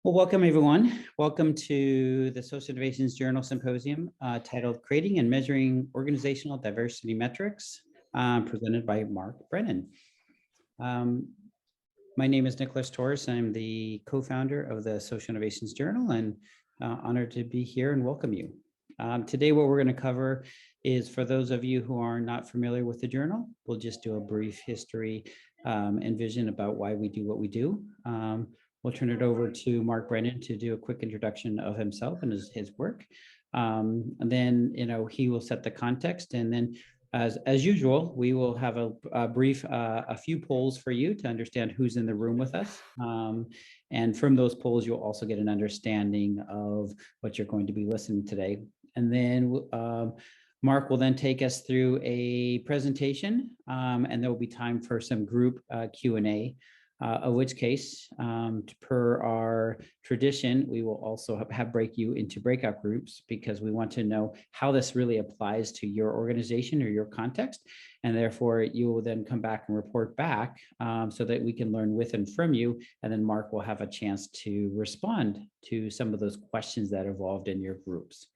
Well, welcome everyone. Welcome to the Social Innovations Journal Symposium titled Creating and Measuring Organizational Diversity Metrics, presented by Marc Brennan. My name is Nicholas Torres. I'm the co-founder of the Social Innovations Journal and honored to be here and welcome you. Today, what we're going to cover is, for those of you who are not familiar with the journal, we'll just do a brief history and vision about why we do what we do. We'll turn it over to Marc Brennan to do a quick introduction of himself and his work. And then, he will set the context, and then as usual, we will have a brief, a few polls for you to understand who's in the room with us. And from those polls, you'll also get an understanding of what you're going to be listening today. And then Marc will then take us through a presentation, and there will be time for some group Q&A. In which case, per our tradition, we will also break you into breakout groups, because we want to know how this really applies to your organization or your context. And therefore, you will then come back and report back so that we can learn with and from you. And then Marc will have a chance to respond to some of those questions that evolved in your groups.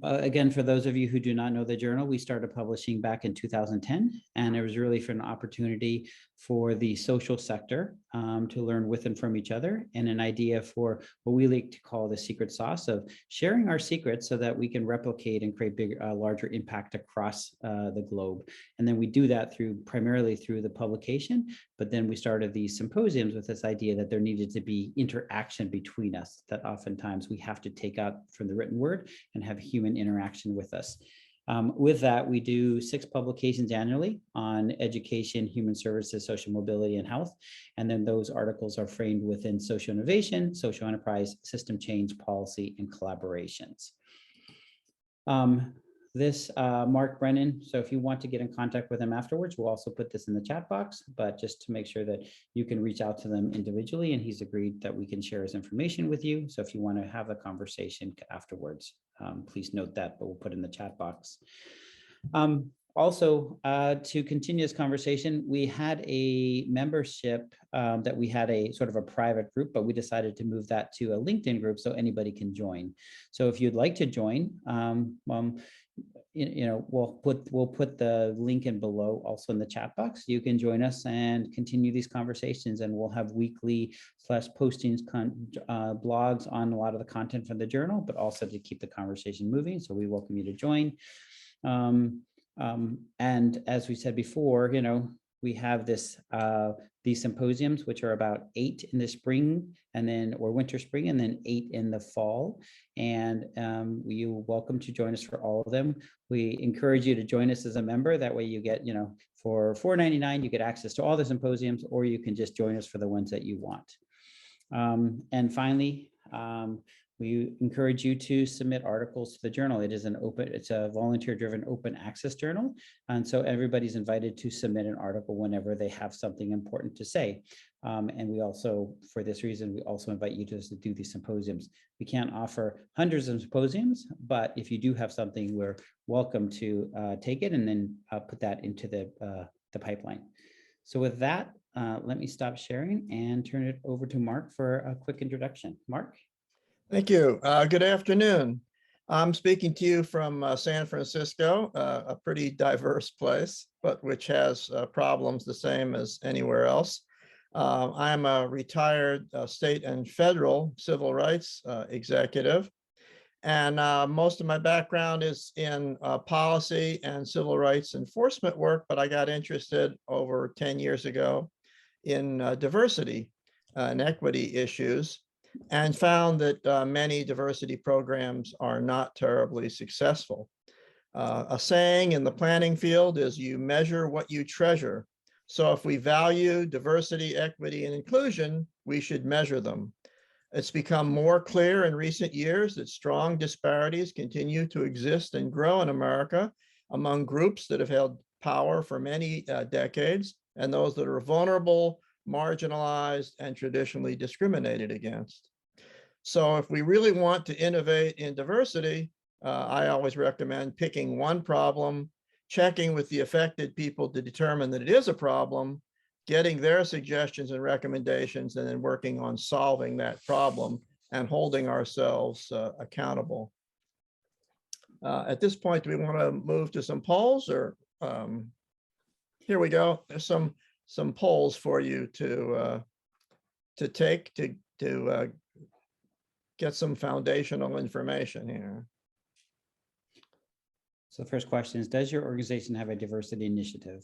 Again, for those of you who do not know the journal, we started publishing back in 2010, and it was really for an opportunity for the social sector to learn with and from each other, and an idea for what we like to call the secret sauce of sharing our secrets so that we can replicate and create bigger, larger impact across the globe. And then we do that primarily through the publication, but then we started these symposiums with this idea that there needed to be interaction between us, that oftentimes we have to take out from the written word and have human interaction with us. With that, we do 6 publications annually on education, human services, social mobility, and health. And then those articles are framed within social innovation, social enterprise, system change, policy, and collaborations. This Marc Brennan, so if you want to get in contact with him afterwards, we'll also put this in the chat box, but just to make sure that you can reach out to them individually, and he's agreed that we can share his information with you. So if you want to have a conversation afterwards, please note that, but we'll put in the chat box. Also, to continue this conversation, we had a membership that we had a sort of a private group, but we decided to move that to a LinkedIn group so anybody can join. So if you'd like to join, we'll put the link in below, also in the chat box. You can join us and continue these conversations, and we'll have weekly postings, blogs on a lot of the content from the journal, but also to keep the conversation moving. So we welcome you to join. And as we said before, we have these symposiums, which are about 8 in the spring, and then or winter, spring, and then 8 in the fall. And you're welcome to join us for all of them. We encourage you to join us as a member. That way you get, for $4.99, you get access to all the symposiums, or you can just join us for the ones that you want. And finally, we encourage you to submit articles to the journal. It's a volunteer-driven open access journal. And so everybody's invited to submit an article whenever they have something important to say. And we also, for this reason, we also invite you to do these symposiums. We can't offer hundreds of symposiums, but if you do have something, we're welcome to take it and then put that into the pipeline. So with that, let me stop sharing and turn it over to Marc for a quick introduction. Marc? Thank you. Good afternoon. I'm speaking to you from San Francisco, a pretty diverse place, but which has problems the same as anywhere else. I'm a retired state and federal civil rights executive, and most of my background is in policy and civil rights enforcement work, but I got interested over 10 years ago in diversity and equity issues, and found that many diversity programs are not terribly successful. A saying in the planning field is, you measure what you treasure. So if we value diversity, equity, and inclusion, we should measure them. It's become more clear in recent years that strong disparities continue to exist and grow in America among groups that have held power for many decades, and those that are vulnerable, marginalized, and traditionally discriminated against. So if we really want to innovate in diversity, I always recommend picking one problem, checking with the affected people to determine that it is a problem, getting their suggestions and recommendations, and then working on solving that problem and holding ourselves accountable. At this point, do we want to move to some polls, or here we go. There's some polls for you to take to get some foundational information here. So the first question is, does your organization have a diversity initiative?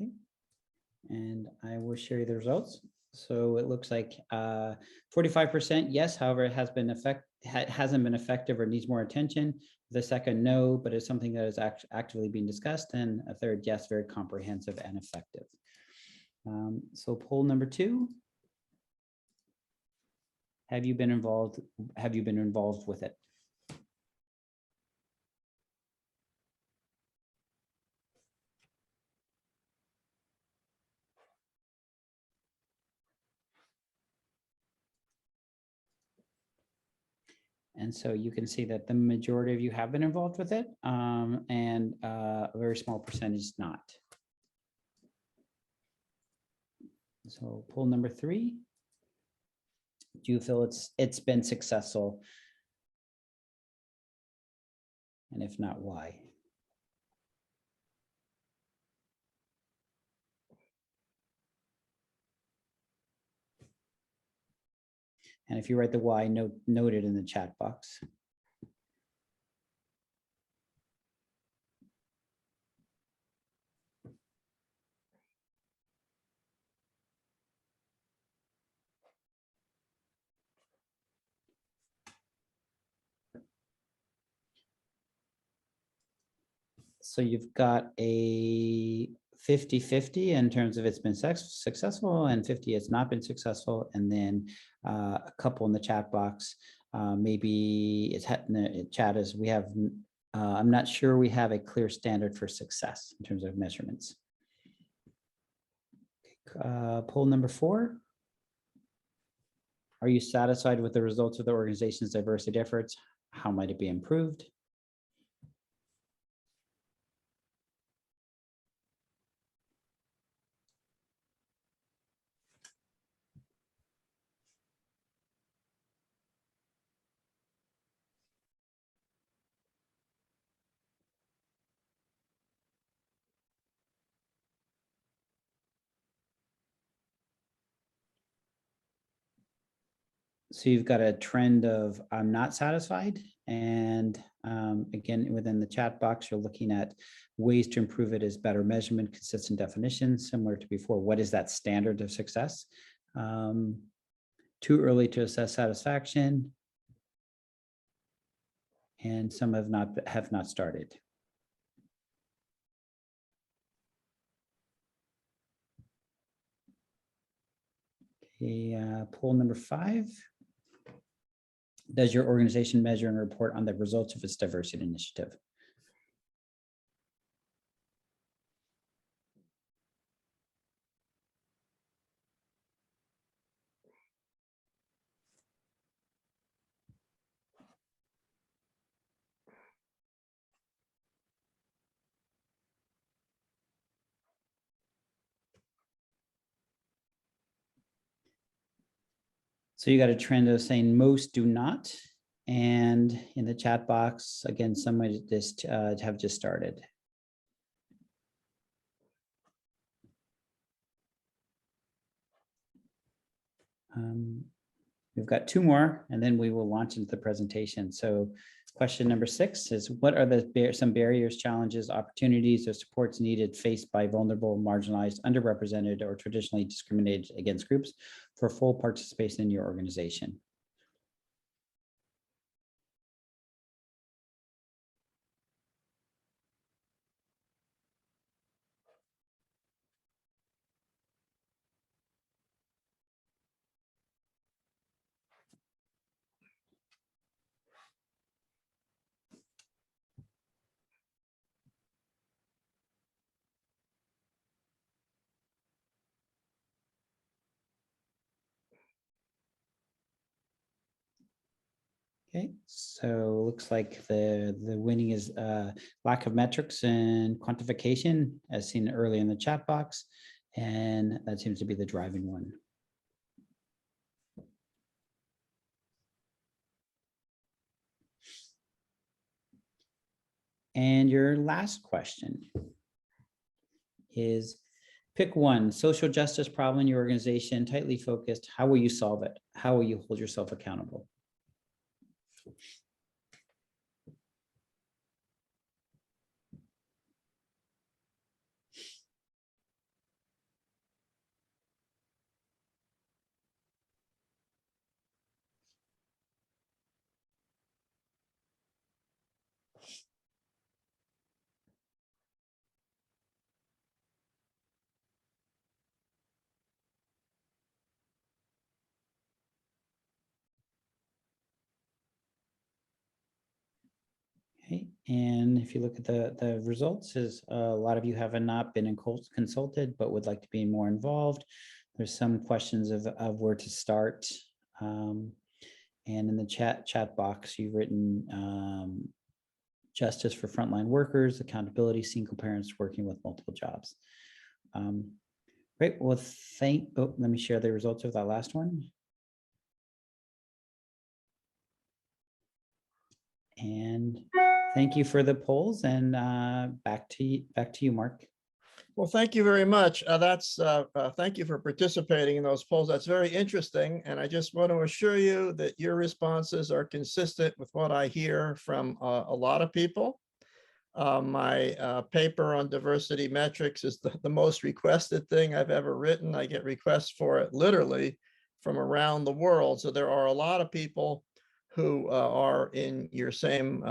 Okay. And I will share you the results. So it looks like 45% yes, however, it hasn't been effective or needs more attention. The second, no, but it's something that is actively being discussed. And a third, yes, very comprehensive and effective. So poll number 2. Have you been involved with it? And so you can see that the majority of you have been involved with it, and a very small percentage not. So poll number 3. Do you feel it's been successful? And if not, why? And if you write the why, note it in the chat box. So you've got a 50-50 in terms of it's been successful, and 50 it's not been successful, and then a couple in the chat box. Maybe it's in the chat as we have, I'm not sure we have a clear standard for success in terms of measurements. Poll number 4. Are you satisfied with the results of the organization's diversity efforts? How might it be improved? So you've got a trend of I'm not satisfied. And again, within the chat box, you're looking at ways to improve it as better measurement, consistent definition, similar to before. What is that standard of success? Too early to assess satisfaction. And some have not started. Okay, poll number 5. Does your organization measure and report on the results of its diversity initiative? So you got a trend of saying most do not. And in the chat box, again, some might just have just started. We've got 2 more, and then we will launch into the presentation. So question number 6 is, what are some barriers, challenges, opportunities, or supports needed faced by vulnerable, marginalized, underrepresented, or traditionally discriminated against groups for full participation in your organization? Okay, so looks like the winning is lack of metrics and quantification, as seen early in the chat box, and that seems to be the driving one. And your last question is, pick one social justice problem in your organization, tightly focused. How will you solve it? How will you hold yourself accountable? Okay, and if you look at the results, is a lot of you have not been consulted, but would like to be more involved. There's some questions of where to start. And in the chat box, you've written justice for frontline workers, accountability, single parents working with multiple jobs. Great, well, let me share the results of that last one. And thank you for the polls, and back to you, Mark. Well, thank you very much. Thank you for participating in those polls. That's very interesting. And I just want to assure you that your responses are consistent with what I hear from a lot of people. My paper on diversity metrics is the most requested thing I've ever written. I get requests for it literally from around the world. So there are a lot of people who are in your same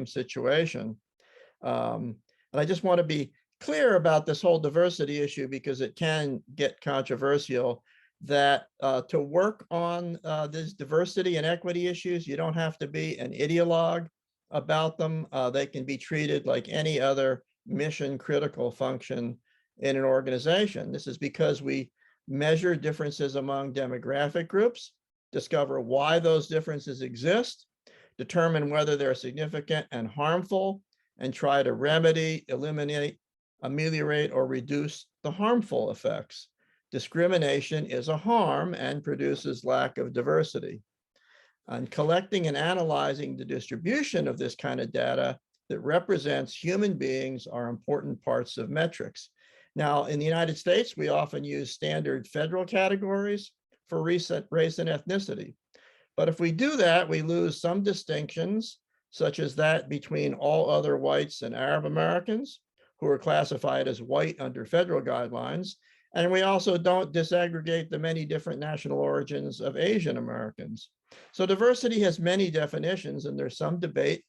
situation. And I just want to be clear about this whole diversity issue because it can get controversial, that to work on these diversity and equity issues, you don't have to be an ideologue about them. They can be treated like any other mission critical function in an organization. This is because we measure differences among demographic groups, discover why those differences exist, determine whether they're significant and harmful, and try to remedy, eliminate, ameliorate, or reduce the harmful effects. Discrimination is a harm and produces lack of diversity. And collecting and analyzing the distribution of this kind of data that represents human beings are important parts of metrics. Now, in the United States, we often use standard federal categories for race and ethnicity. But if we do that, we lose some distinctions, such as that between all other whites and Arab Americans, who are classified as white under federal guidelines. And we also don't disaggregate the many different national origins of Asian Americans. So diversity has many definitions, and there's some debate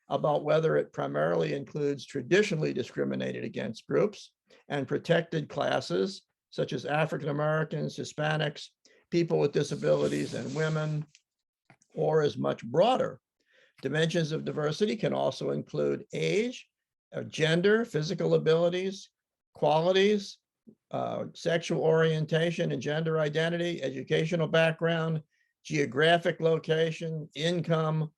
about whether it primarily includes traditionally discriminated against groups and protected classes, such as African Americans, Hispanics, people with disabilities, and women, or is much broader. Dimensions of diversity can also include age, gender, physical abilities, qualities, sexual orientation and gender identity, educational background, geographic location, income,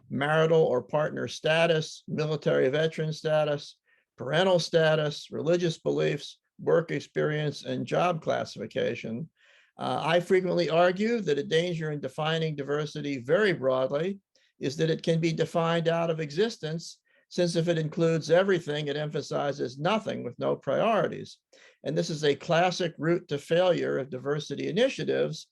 marital or partner status, military veteran status, parental status, religious beliefs, work experience, and job classification. I frequently argue that a danger in defining diversity very broadly is that it can be defined out of existence, since if it includes everything, it emphasizes nothing with no priorities. And this is a classic route to failure of diversity initiatives,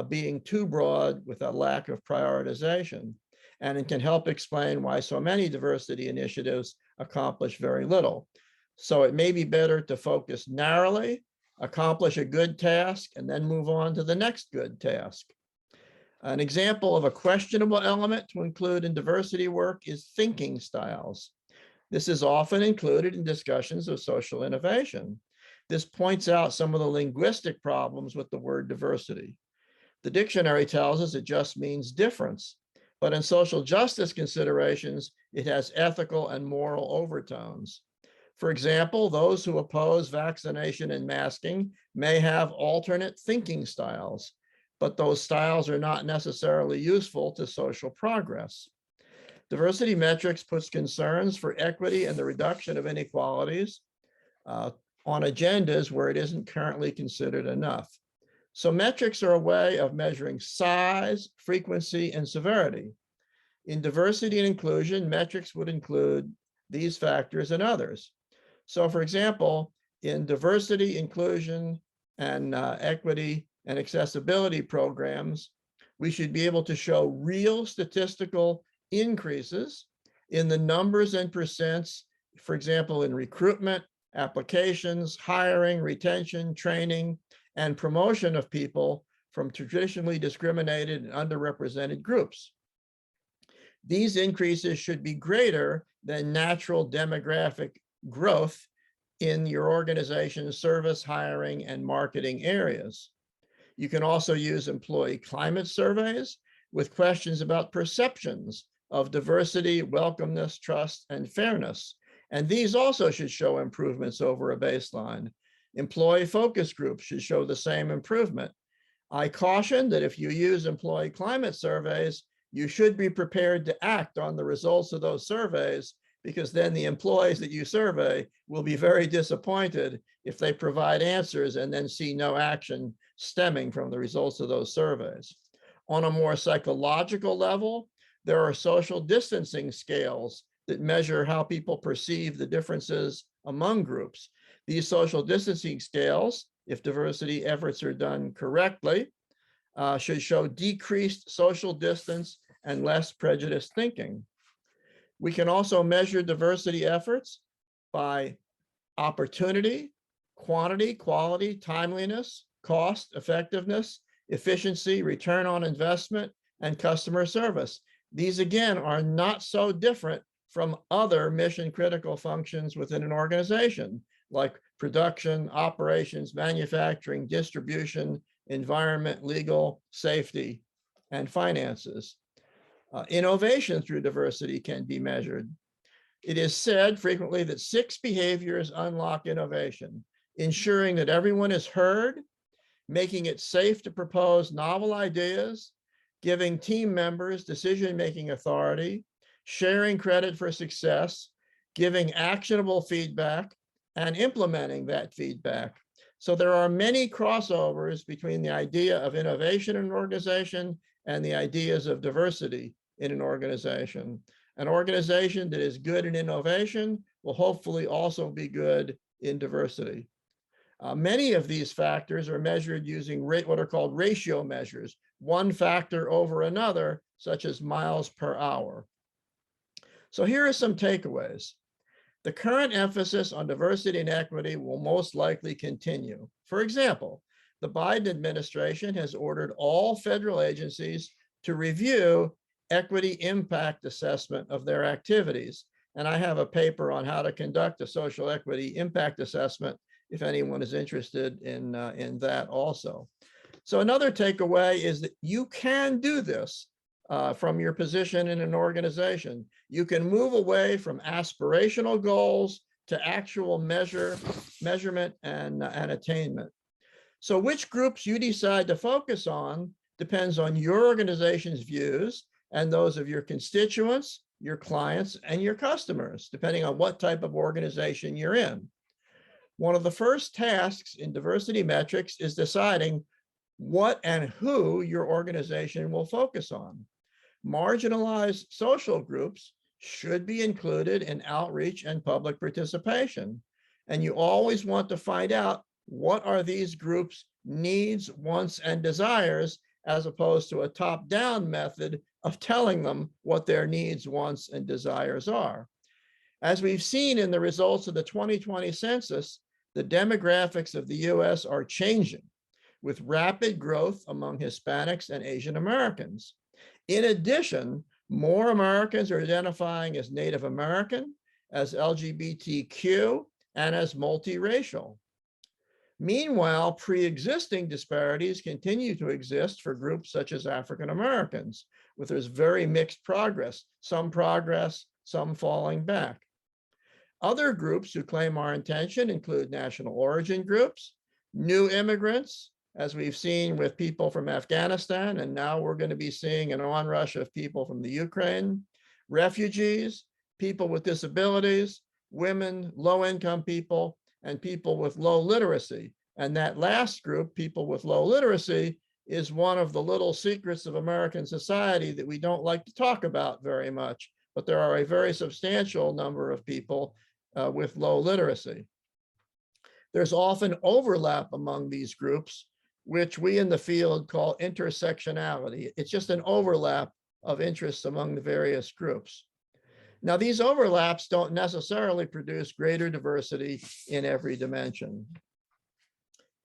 being too broad with a lack of prioritization. And it can help explain why so many diversity initiatives accomplish very little. So it may be better to focus narrowly, accomplish a good task, and then move on to the next good task. An example of a questionable element to include in diversity work is thinking styles. This is often included in discussions of social innovation. This points out some of the linguistic problems with the word diversity. The dictionary tells us it just means difference, but in social justice considerations, it has ethical and moral overtones. For example, those who oppose vaccination and masking may have alternate thinking styles. but those styles are not necessarily useful to social progress. Diversity metrics puts concerns for equity and the reduction of inequalities on agendas where it isn't currently considered enough. So metrics are a way of measuring size, frequency, and severity. In diversity and inclusion, metrics would include these factors and others. So for example, in diversity, inclusion, and equity and accessibility programs, we should be able to show real statistical increases in the numbers and percents, for example, in recruitment, applications, hiring, retention, training, and promotion of people from traditionally discriminated and underrepresented groups. These increases should be greater than natural demographic growth in your organization's service, hiring, and marketing areas. You can also use employee climate surveys with questions about perceptions of diversity, welcomeness, trust, and fairness. And these also should show improvements over a baseline. Employee focus groups should show the same improvement. I caution that if you use employee climate surveys, you should be prepared to act on the results of those surveys, because then the employees that you survey will be very disappointed if they provide answers and then see no action stemming from the results of those surveys. On a more psychological level, there are social distancing scales that measure how people perceive the differences among groups. These social distancing scales, if diversity efforts are done correctly, should show decreased social distance and less prejudiced thinking. We can also measure diversity efforts by opportunity, quantity, quality, timeliness, cost, effectiveness, efficiency, return on investment, and customer service. These, again, are not so different from other mission-critical functions within an organization, like production, operations, manufacturing, distribution, environment, legal, safety, and finances. Innovation through diversity can be measured. It is said frequently that 6 behaviors unlock innovation: ensuring that everyone is heard, making it safe to propose novel ideas, giving team members decision-making authority, sharing credit for success, giving actionable feedback, and implementing that feedback. So there are many crossovers between the idea of innovation in an organization and the ideas of diversity in an organization. An organization that is good in innovation will hopefully also be good in diversity. Many of these factors are measured using what are called ratio measures, one factor over another, such as miles per hour. So here are some takeaways. The current emphasis on diversity and equity will most likely continue. For example, the Biden administration has ordered all federal agencies to review equity impact assessment of their activities. And I have a paper on how to conduct a social equity impact assessment if anyone is interested in that also. So another takeaway is that you can do this from your position in an organization. You can move away from aspirational goals to actual measurement and attainment. So which groups you decide to focus on depends on your organization's views and those of your constituents, your clients, and your customers, depending on what type of organization you're in. One of the first tasks in diversity metrics is deciding what and who your organization will focus on. Marginalized social groups should be included in outreach and public participation. And you always want to find out what are these groups' needs, wants, and desires, as opposed to a top-down method of telling them what their needs, wants, and desires are. As we've seen in the results of the 2020 census, the demographics of the US are changing, with rapid growth among Hispanics and Asian Americans. In addition, more Americans are identifying as Native American, as LGBTQ, and as multiracial. Meanwhile, pre-existing disparities continue to exist for groups such as African Americans, where there's very mixed progress, some falling back. Other groups who claim our attention include national origin groups, new immigrants, as we've seen with people from Afghanistan, and now we're going to be seeing an onrush of people from the Ukraine, refugees, people with disabilities, women, low-income people, and people with low literacy. And that last group, people with low literacy, is one of the little secrets of American society that we don't like to talk about very much, but there are a very substantial number of people with low literacy. There's often overlap among these groups, which we in the field call intersectionality. It's just an overlap of interests among the various groups. Now, these overlaps don't necessarily produce greater diversity in every dimension.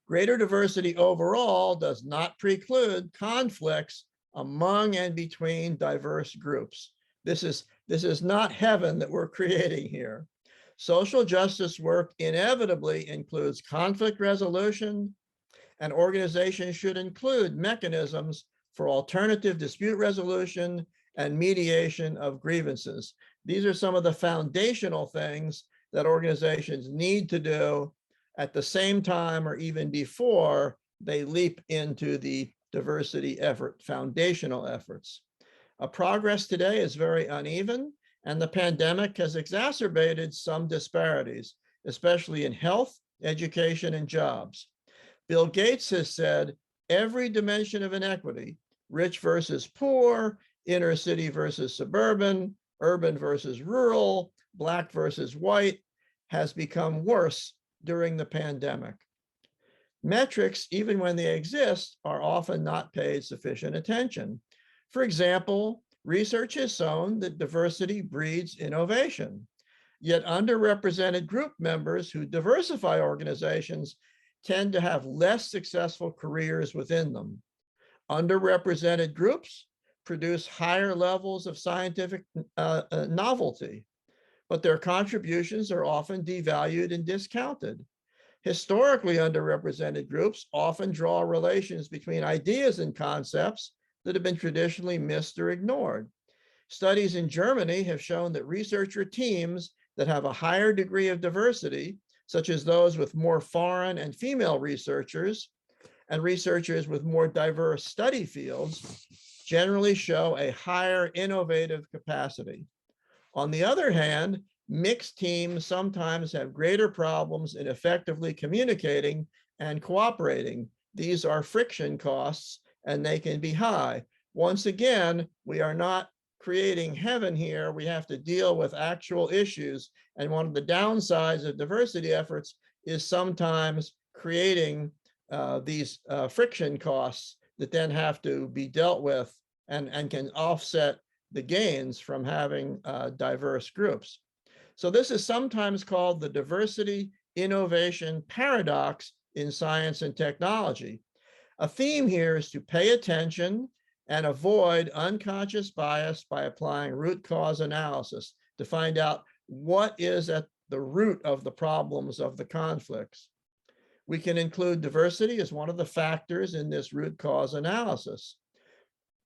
Greater diversity overall does not preclude conflicts among and between diverse groups. This is not heaven that we're creating here. Social justice work inevitably includes conflict resolution, and organizations should include mechanisms for alternative dispute resolution and mediation of grievances. These are some of the foundational things that organizations need to do at the same time or even before they leap into the diversity effort, foundational efforts. Progress today is very uneven, and the pandemic has exacerbated some disparities, especially in health, education, and jobs. Bill Gates has said every dimension of inequity, rich versus poor, inner city versus suburban, urban versus rural, Black versus white, has become worse during the pandemic. Metrics, even when they exist, are often not paid sufficient attention. For example, research has shown that diversity breeds innovation, yet underrepresented group members who diversify organizations tend to have less successful careers within them. Underrepresented groups produce higher levels of scientific novelty, but their contributions are often devalued and discounted. Historically underrepresented groups often draw relations between ideas and concepts that have been traditionally missed or ignored. Studies in Germany have shown that researcher teams that have a higher degree of diversity, such as those with more foreign and female researchers and researchers with more diverse study fields, generally show a higher innovative capacity. On the other hand, mixed teams sometimes have greater problems in effectively communicating and cooperating. These are friction costs, and they can be high. Once again, we are not creating heaven here. We have to deal with actual issues. And one of the downsides of diversity efforts is sometimes creating these friction costs that then have to be dealt with and can offset the gains from having diverse groups. So this is sometimes called the diversity innovation paradox in science and technology. A theme here is to pay attention and avoid unconscious bias by applying root cause analysis to find out what is at the root of the problems of the conflicts. We can include diversity as one of the factors in this root cause analysis.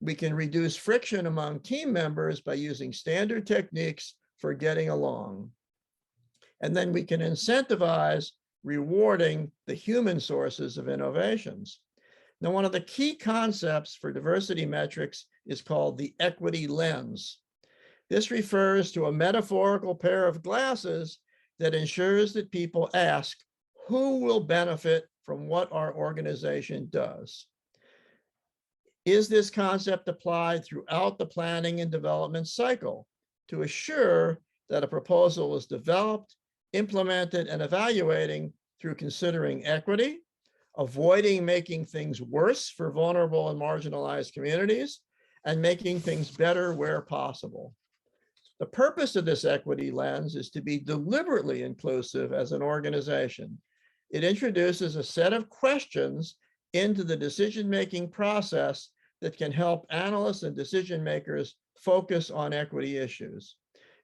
We can reduce friction among team members by using standard techniques for getting along. And then we can incentivize rewarding the human sources of innovations. Now, one of the key concepts for diversity metrics is called the equity lens. This refers to a metaphorical pair of glasses that ensures that people ask, who will benefit from what our organization does? Is this concept applied throughout the planning and development cycle to assure that a proposal is developed, implemented, and evaluating through considering equity, avoiding making things worse for vulnerable and marginalized communities, and making things better where possible? The purpose of this equity lens is to be deliberately inclusive as an organization. It introduces a set of questions into the decision-making process that can help analysts and decision makers focus on equity issues.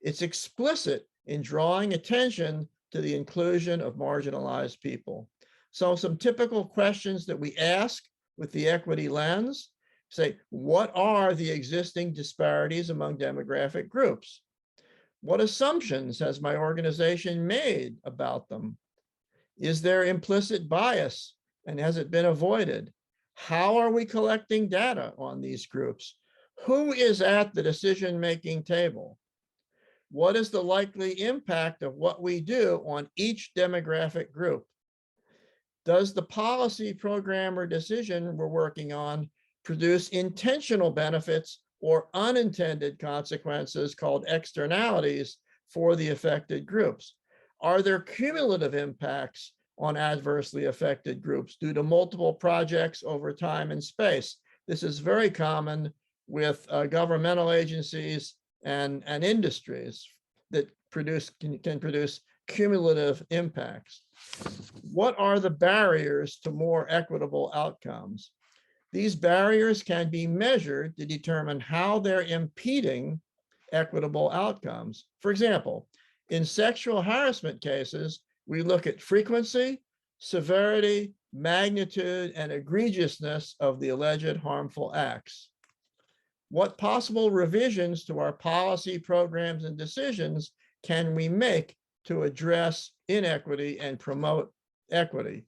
It's explicit in drawing attention to the inclusion of marginalized people. So some typical questions that we ask with the equity lens say, what are the existing disparities among demographic groups? What assumptions has my organization made about them? Is there implicit bias And has it been avoided? How are we collecting data on these groups? Who is at the decision-making table? What is the likely impact of what we do on each demographic group? Does the policy, program, or decision we're working on produce intentional benefits or unintended consequences called externalities for the affected groups? Are there cumulative impacts on adversely affected groups due to multiple projects over time and space? This is very common with governmental agencies and industries that can produce cumulative impacts. What are the barriers to more equitable outcomes? These barriers can be measured to determine how they're impeding equitable outcomes. For example, in sexual harassment cases, we look at frequency, severity, magnitude, and egregiousness of the alleged harmful acts. What possible revisions to our policy, programs, and decisions can we make to address inequity and promote equity?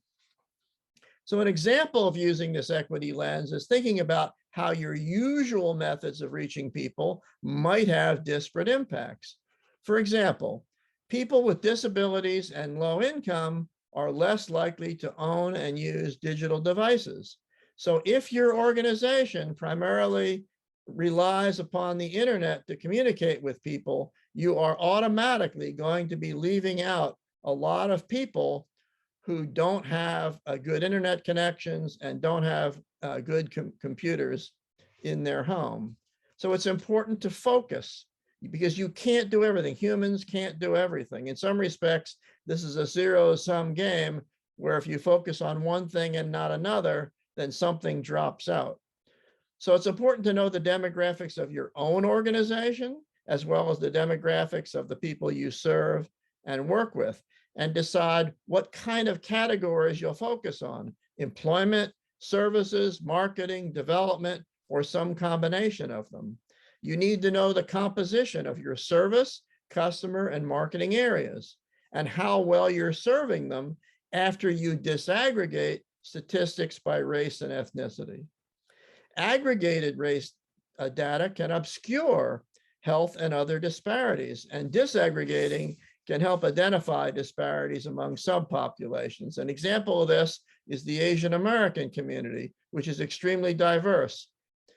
So an example of using this equity lens is thinking about how your usual methods of reaching people might have disparate impacts. For example, people with disabilities and low income are less likely to own and use digital devices. So if your organization primarily relies upon the internet to communicate with people, you are automatically going to be leaving out a lot of people who don't have good internet connections and don't have good computers in their home. So it's important to focus because you can't do everything. Humans can't do everything. In some respects, this is a zero-sum game where if you focus on one thing and not another, then something drops out. So it's important to know the demographics of your own organization, as well as the demographics of the people you serve and work with, and decide what kind of categories you'll focus on: employment, services, marketing, development, or some combination of them. You need to know the composition of your service, customer, and marketing areas, and how well you're serving them after you disaggregate statistics by race and ethnicity. Aggregated race data can obscure health and other disparities, and disaggregating can help identify disparities among subpopulations. An example of this is the Asian American community, which is extremely diverse.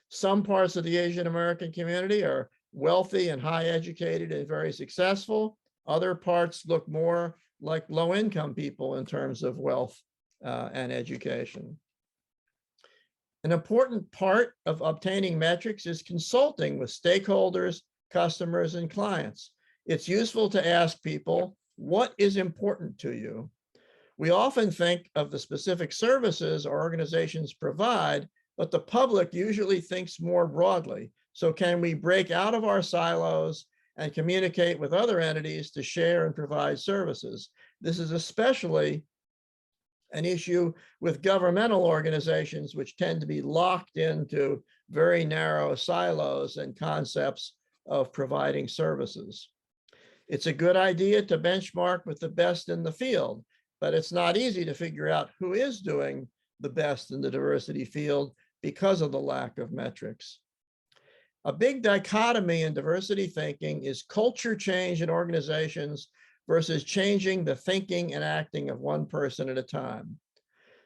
Some parts of the Asian American community are wealthy and high educated and very successful. Other parts look more like low income people in terms of wealth and education. An important part of obtaining metrics is consulting with stakeholders, customers, and clients. It's useful to ask people, what is important to you? We often think of the specific services our organizations provide, but the public usually thinks more broadly. So can we break out of our silos and communicate with other entities to share and provide services? This is especially an issue with governmental organizations, which tend to be locked into very narrow silos and concepts of providing services. It's a good idea to benchmark with the best in the field, but it's not easy to figure out who is doing the best in the diversity field because of the lack of metrics. A big dichotomy in diversity thinking is culture change in organizations versus changing the thinking and acting of one person at a time.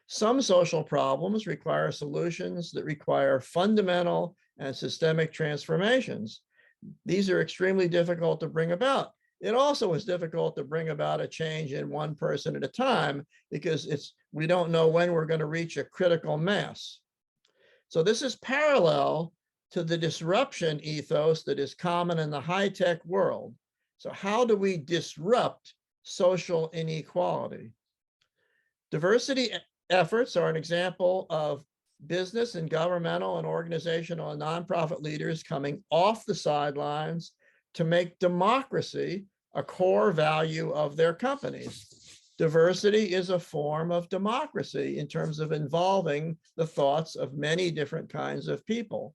Some social problems require solutions that require fundamental and systemic transformations. These are extremely difficult to bring about. It also is difficult to bring about a change in one person at a time because we don't know when we're going to reach a critical mass. So this is parallel to the disruption ethos that is common in the high-tech world. So how do we disrupt social inequality? Diversity efforts are an example of business and governmental and organizational and nonprofit leaders coming off the sidelines to make democracy a core value of their companies. Diversity is a form of democracy in terms of involving the thoughts of many different kinds of people.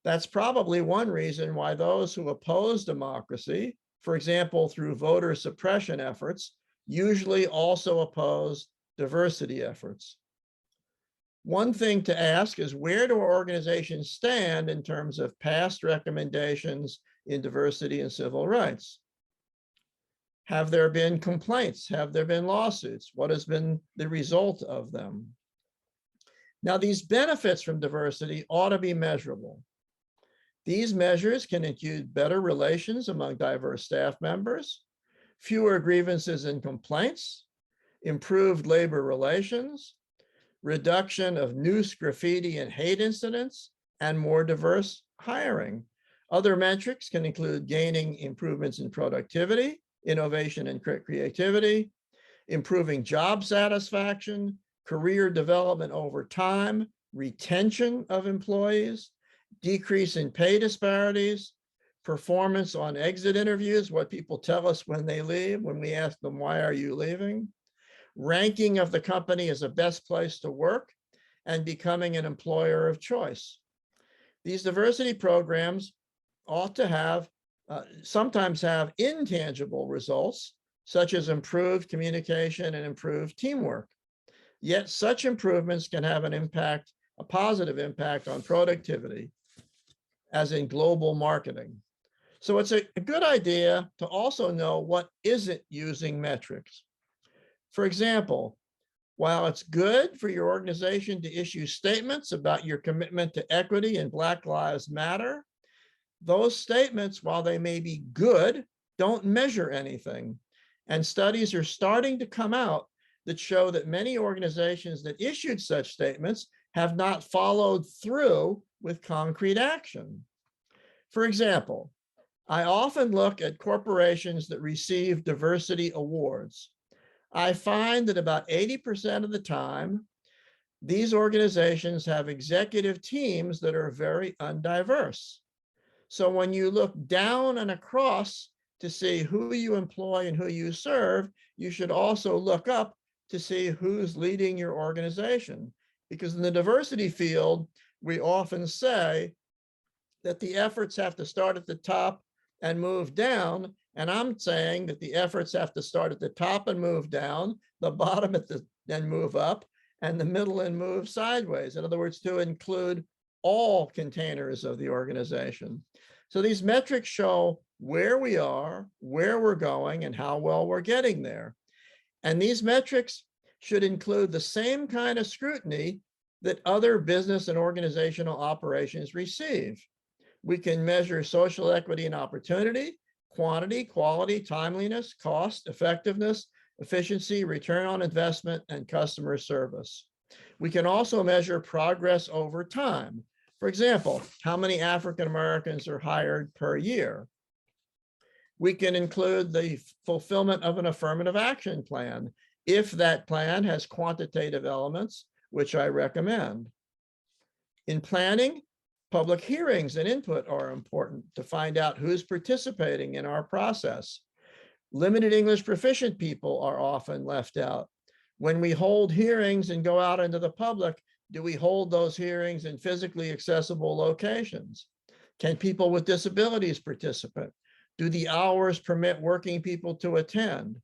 That's probably one reason why those who oppose democracy, for example, through voter suppression efforts, usually also oppose diversity efforts. One thing to ask is, where do our organizations stand in terms of past recommendations in diversity and civil rights? Have there been complaints? Have there been lawsuits? What has been the result of them? Now, these benefits from diversity ought to be measurable. These measures can include better relations among diverse staff members, fewer grievances and complaints, improved labor relations, reduction of noose, graffiti, and hate incidents, and more diverse hiring. Other metrics can include gaining improvements in productivity, innovation and creativity, improving job satisfaction, career development over time, retention of employees, decrease in pay disparities, performance on exit interviews, what people tell us when they leave, when we ask them, why are you leaving? Ranking of the company as a best place to work, and becoming an employer of choice. These diversity programs ought to have, sometimes have intangible results, such as improved communication and improved teamwork. Yet such improvements can have an impact, a positive impact on productivity, as in global marketing. So it's a good idea to also know what isn't using metrics. For example, while it's good for your organization to issue statements about your commitment to equity and Black Lives Matter, those statements, while they may be good, don't measure anything. And studies are starting to come out that show that many organizations that issued such statements have not followed through with concrete action. For example, I often look at corporations that receive diversity awards. I find that about 80% of the time, these organizations have executive teams that are very undiverse. So when you look down and across to see who you employ and who you serve, you should also look up to see who's leading your organization. Because in the diversity field, we often say that the efforts have to start at the top and move down. And I'm saying that the efforts have to start at the top and move down, the bottom and move up, and the middle and move sideways. In other words, to include all containers of the organization. So these metrics show where we are, where we're going, and how well we're getting there. And these metrics should include the same kind of scrutiny that other business and organizational operations receive. We can measure social equity and opportunity, quantity, quality, timeliness, cost, effectiveness, efficiency, return on investment, and customer service. We can also measure progress over time. For example, how many African Americans are hired per year? We can include the fulfillment of an affirmative action plan, if that plan has quantitative elements, which I recommend. In planning, public hearings and input are important to find out who's participating in our process. Limited English proficient people are often left out. When we hold hearings and go out into the public, do we hold those hearings in physically accessible locations? Can people with disabilities participate? Do the hours permit working people to attend?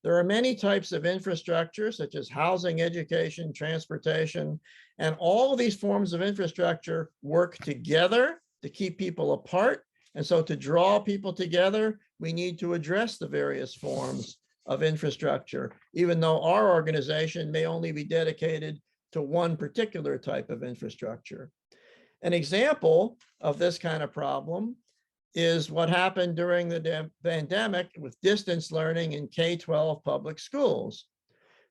There are many types of infrastructure, such as housing, education, transportation, and all of these forms of infrastructure work together to keep people apart. And so to draw people together, we need to address the various forms of infrastructure, even though our organization may only be dedicated to one particular type of infrastructure. An example of this kind of problem is what happened during the pandemic with distance learning in K-12 public schools.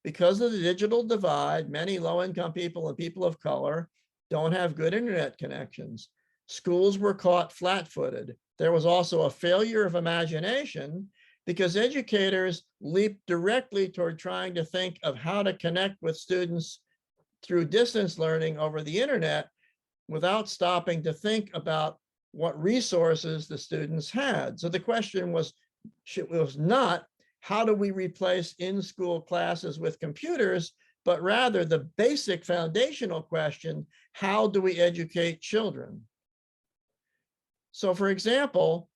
Because of the digital divide, many low-income people and people of color don't have good internet connections. Schools were caught flat-footed. There was also a failure of imagination because educators leaped directly toward trying to think of how to connect with students through distance learning over the internet without stopping to think about what resources the students had. So the question was not, how do we replace in-school classes with computers, but rather the basic foundational question, how do we educate children? So for example,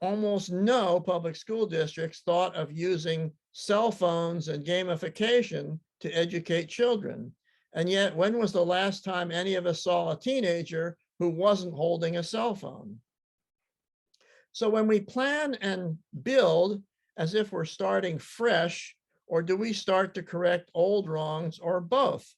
almost no public school districts thought of using cell phones and gamification to educate children. And yet, when was the last time any of us saw a teenager who wasn't holding a cell phone? So when we plan and build as if we're starting fresh, or do we start to correct old wrongs, or both?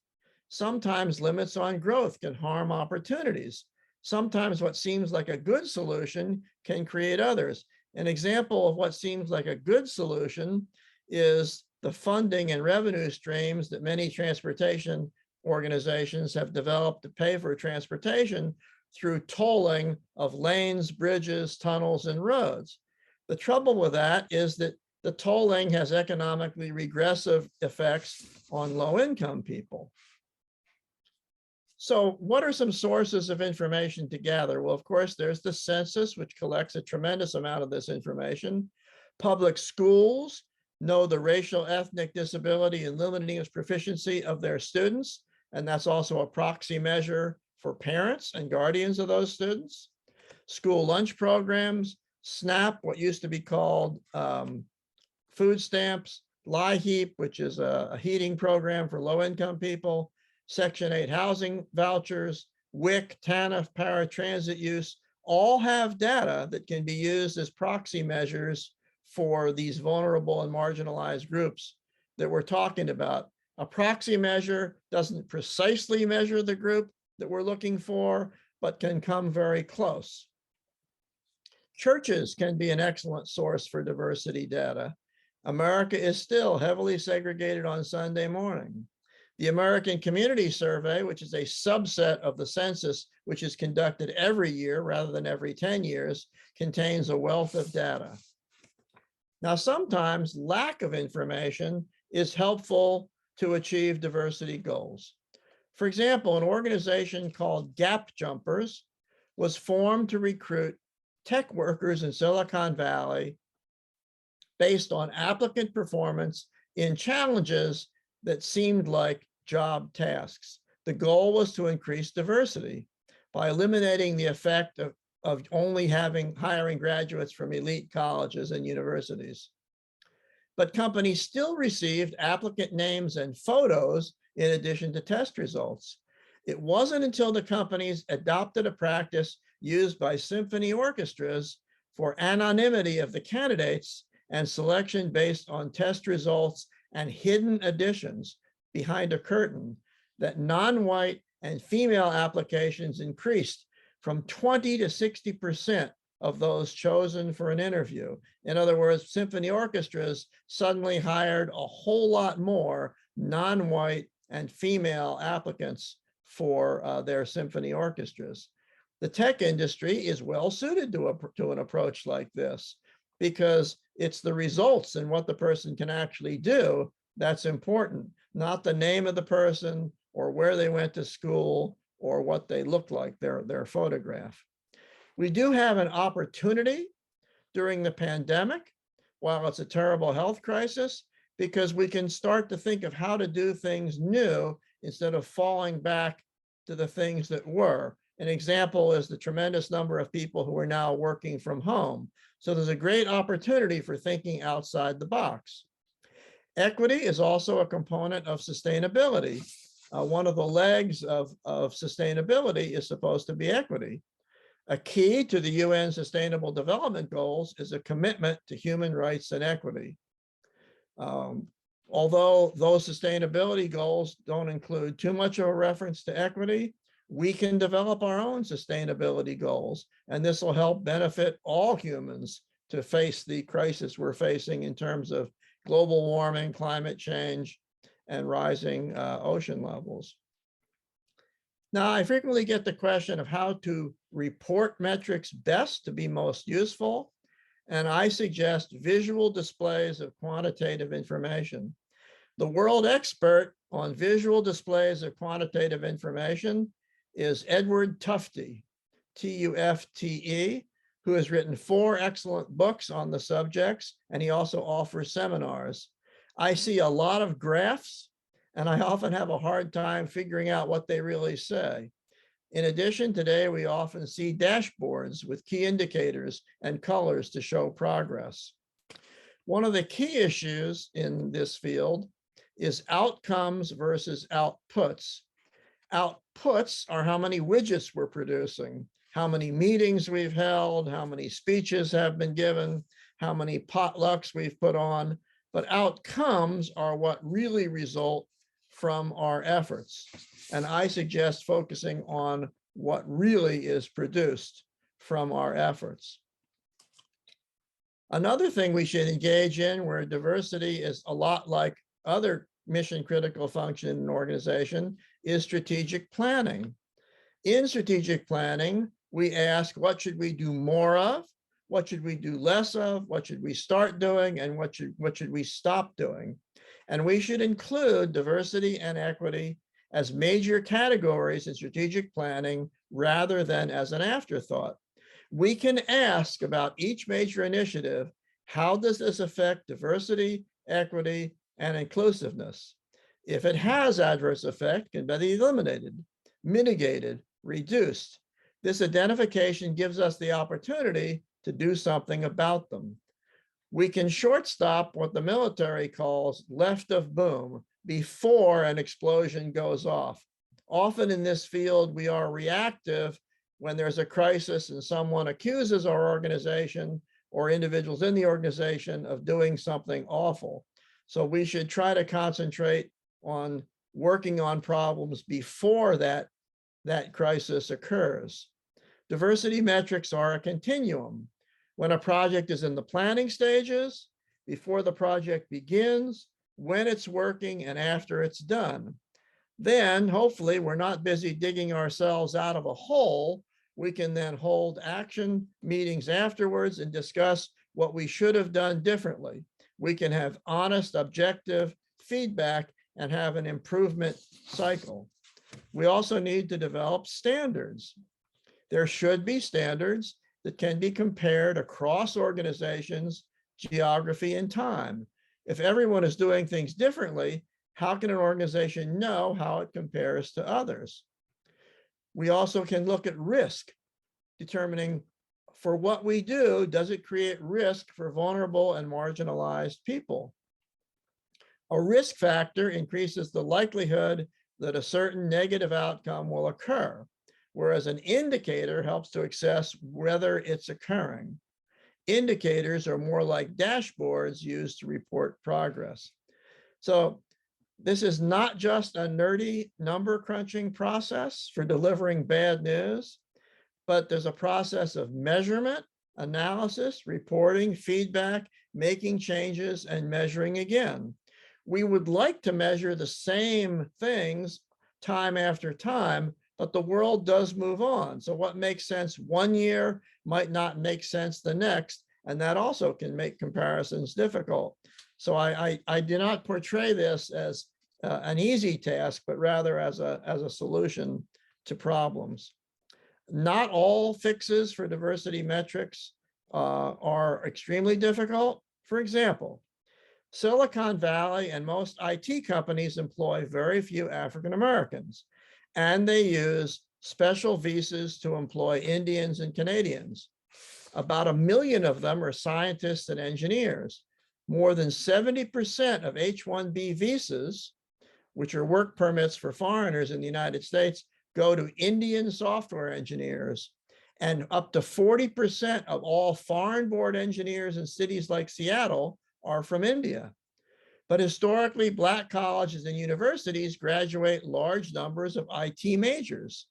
Sometimes limits on growth can harm opportunities. Sometimes what seems like a good solution can create others. An example of what seems like a good solution is the funding and revenue streams that many transportation organizations have developed to pay for transportation through tolling of lanes, bridges, tunnels, and roads. The trouble with that is that the tolling has economically regressive effects on low-income people. So what are some sources of information to gather? Well, of course, there's the census, which collects a tremendous amount of this information. Public schools know the racial, ethnic, disability, and limited English proficiency of their students, and that's also a proxy measure for parents and guardians of those students. School lunch programs, SNAP, what used to be called food stamps, LIHEAP, which is a heating program for low-income people, Section 8 housing vouchers, WIC, TANF, paratransit use, all have data that can be used as proxy measures for these vulnerable and marginalized groups that we're talking about. A proxy measure doesn't precisely measure the group that we're looking for, but can come very close. Churches can be an excellent source for diversity data. America is still heavily segregated on Sunday morning. The American Community Survey, which is a subset of the census, which is conducted every year rather than every 10 years, contains a wealth of data. Now, sometimes lack of information is helpful to achieve diversity goals. For example, an organization called Gap Jumpers was formed to recruit tech workers in Silicon Valley based on applicant performance in challenges that seemed like job tasks. The goal was to increase diversity by eliminating the effect of only hiring graduates from elite colleges and universities. But companies still received applicant names and photos in addition to test results. It wasn't until the companies adopted a practice used by symphony orchestras for anonymity of the candidates and selection based on test results and hidden additions behind a curtain that non-white and female applications increased from 20 to 60% of those chosen for an interview. In other words, symphony orchestras suddenly hired a whole lot more non-white and female applicants for their symphony orchestras. The tech industry is well suited to an approach like this because it's the results and what the person can actually do that's important, not the name of the person or where they went to school or what they look like, their photograph. We do have an opportunity during the pandemic, while it's a terrible health crisis, because we can start to think of how to do things new instead of falling back to the things that were. An example is the tremendous number of people who are now working from home. So there's a great opportunity for thinking outside the box. Equity is also a component of sustainability. One of the legs of sustainability is supposed to be equity. A key to the UN Sustainable Development Goals is a commitment to human rights and equity. Although those sustainability goals don't include too much of a reference to equity, we can develop our own sustainability goals, and this will help benefit all humans to face the crisis we're facing in terms of global warming, climate change, and rising ocean levels. Now, I frequently get the question of how to report metrics best to be most useful, and I suggest visual displays of quantitative information. The world expert on visual displays of quantitative information is Edward Tufte, T-U-F-T-E, who has written 4 excellent books on the subjects, and he also offers seminars. I see a lot of graphs, and I often have a hard time figuring out what they really say. In addition, today we often see dashboards with key indicators and colors to show progress. One of the key issues in this field is outcomes versus outputs. Outputs are how many widgets we're producing, how many meetings we've held, how many speeches have been given, how many potlucks we've put on. But outcomes are what really result from our efforts. And I suggest focusing on what really is produced from our efforts. Another thing we should engage in, where diversity is a lot like other mission critical function in an organization, is strategic planning. In strategic planning, we ask, what should we do more of? What should we do less of? What should we start doing? And what should we stop doing? And we should include diversity and equity as major categories in strategic planning rather than as an afterthought. We can ask about each major initiative, how does this affect diversity, equity, and inclusiveness? If it has adverse effect, it can be eliminated, mitigated, reduced. This identification gives us the opportunity to do something about them. We can shortstop what the military calls left of boom before an explosion goes off. Often in this field, we are reactive when there's a crisis and someone accuses our organization or individuals in the organization of doing something awful. So we should try to concentrate on working on problems before that crisis occurs. Diversity metrics are a continuum. When a project is in the planning stages, before the project begins, when it's working, and after it's done. Then hopefully we're not busy digging ourselves out of a hole. We can then hold action meetings afterwards and discuss what we should have done differently. We can have honest, objective feedback and have an improvement cycle. We also need to develop standards. There should be standards that can be compared across organizations, geography, and time. If everyone is doing things differently, how can an organization know how it compares to others? We also can look at risk, determining for what we do, does it create risk for vulnerable and marginalized people? A risk factor increases the likelihood that a certain negative outcome will occur, whereas an indicator helps to assess whether it's occurring. Indicators are more like dashboards used to report progress. So this is not just a nerdy number crunching process for delivering bad news, but there's a process of measurement, analysis, reporting, feedback, making changes, and measuring again. We would like to measure the same things time after time, but the world does move on. So what makes sense one year might not make sense the next, and that also can make comparisons difficult. So I do not portray this as an easy task, but rather as a solution to problems. Not all fixes for diversity metrics are extremely difficult. For example, Silicon Valley and most IT companies employ very few African Americans, and they use special visas to employ Indians and Canadians. About 1 million of them are scientists and engineers. More than 70% of H-1B visas, which are work permits for foreigners in the United States, go to Indian software engineers. And up to 40% of all foreign-born engineers in cities like Seattle are from India. But historically, Black colleges and universities graduate large numbers of IT majors.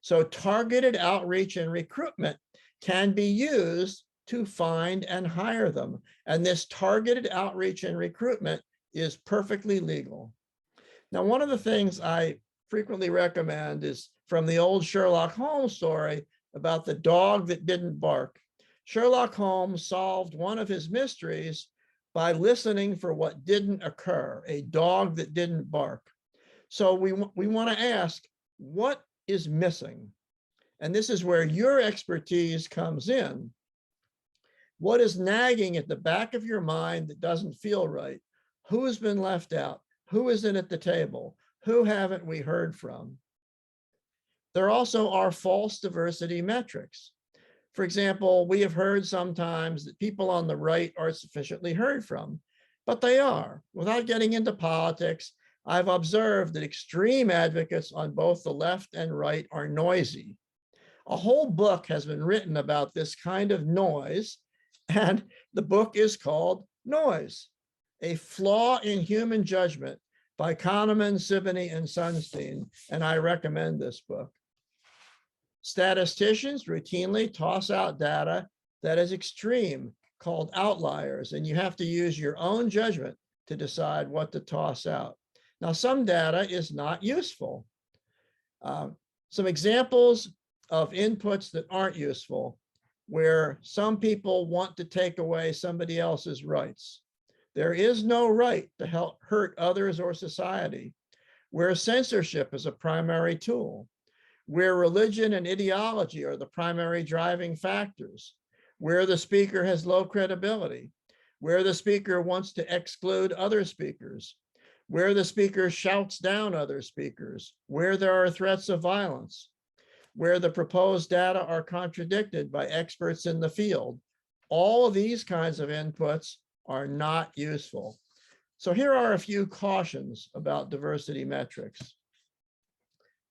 So targeted outreach and recruitment can be used to find and hire them. And this targeted outreach and recruitment is perfectly legal. Now, one of the things I frequently recommend is from the old Sherlock Holmes story about the dog that didn't bark. Sherlock Holmes solved one of his mysteries by listening for what didn't occur, a dog that didn't bark. So we want to ask, what is missing? And this is where your expertise comes in. What is nagging at the back of your mind that doesn't feel right? Who's been left out? Who isn't at the table? Who haven't we heard from? There also are false diversity metrics. For example, we have heard sometimes that people on the right aren't sufficiently heard from. but they are. Without getting into politics, I've observed that extreme advocates on both the left and right are noisy. A whole book has been written about this kind of noise, and the book is called Noise, A Flaw in Human Judgment by Kahneman, Sibony, and Sunstein, and I recommend this book. Statisticians routinely toss out data that is extreme, called outliers, and you have to use your own judgment to decide what to toss out. Now, some data is not useful. Some examples of inputs that aren't useful, where some people want to take away somebody else's rights. There is no right to help hurt others or society, where censorship is a primary tool, where religion and ideology are the primary driving factors, where the speaker has low credibility, where the speaker wants to exclude other speakers, where the speaker shouts down other speakers, where there are threats of violence, where the proposed data are contradicted by experts in the field. All of these kinds of inputs are not useful. So here are a few cautions about diversity metrics.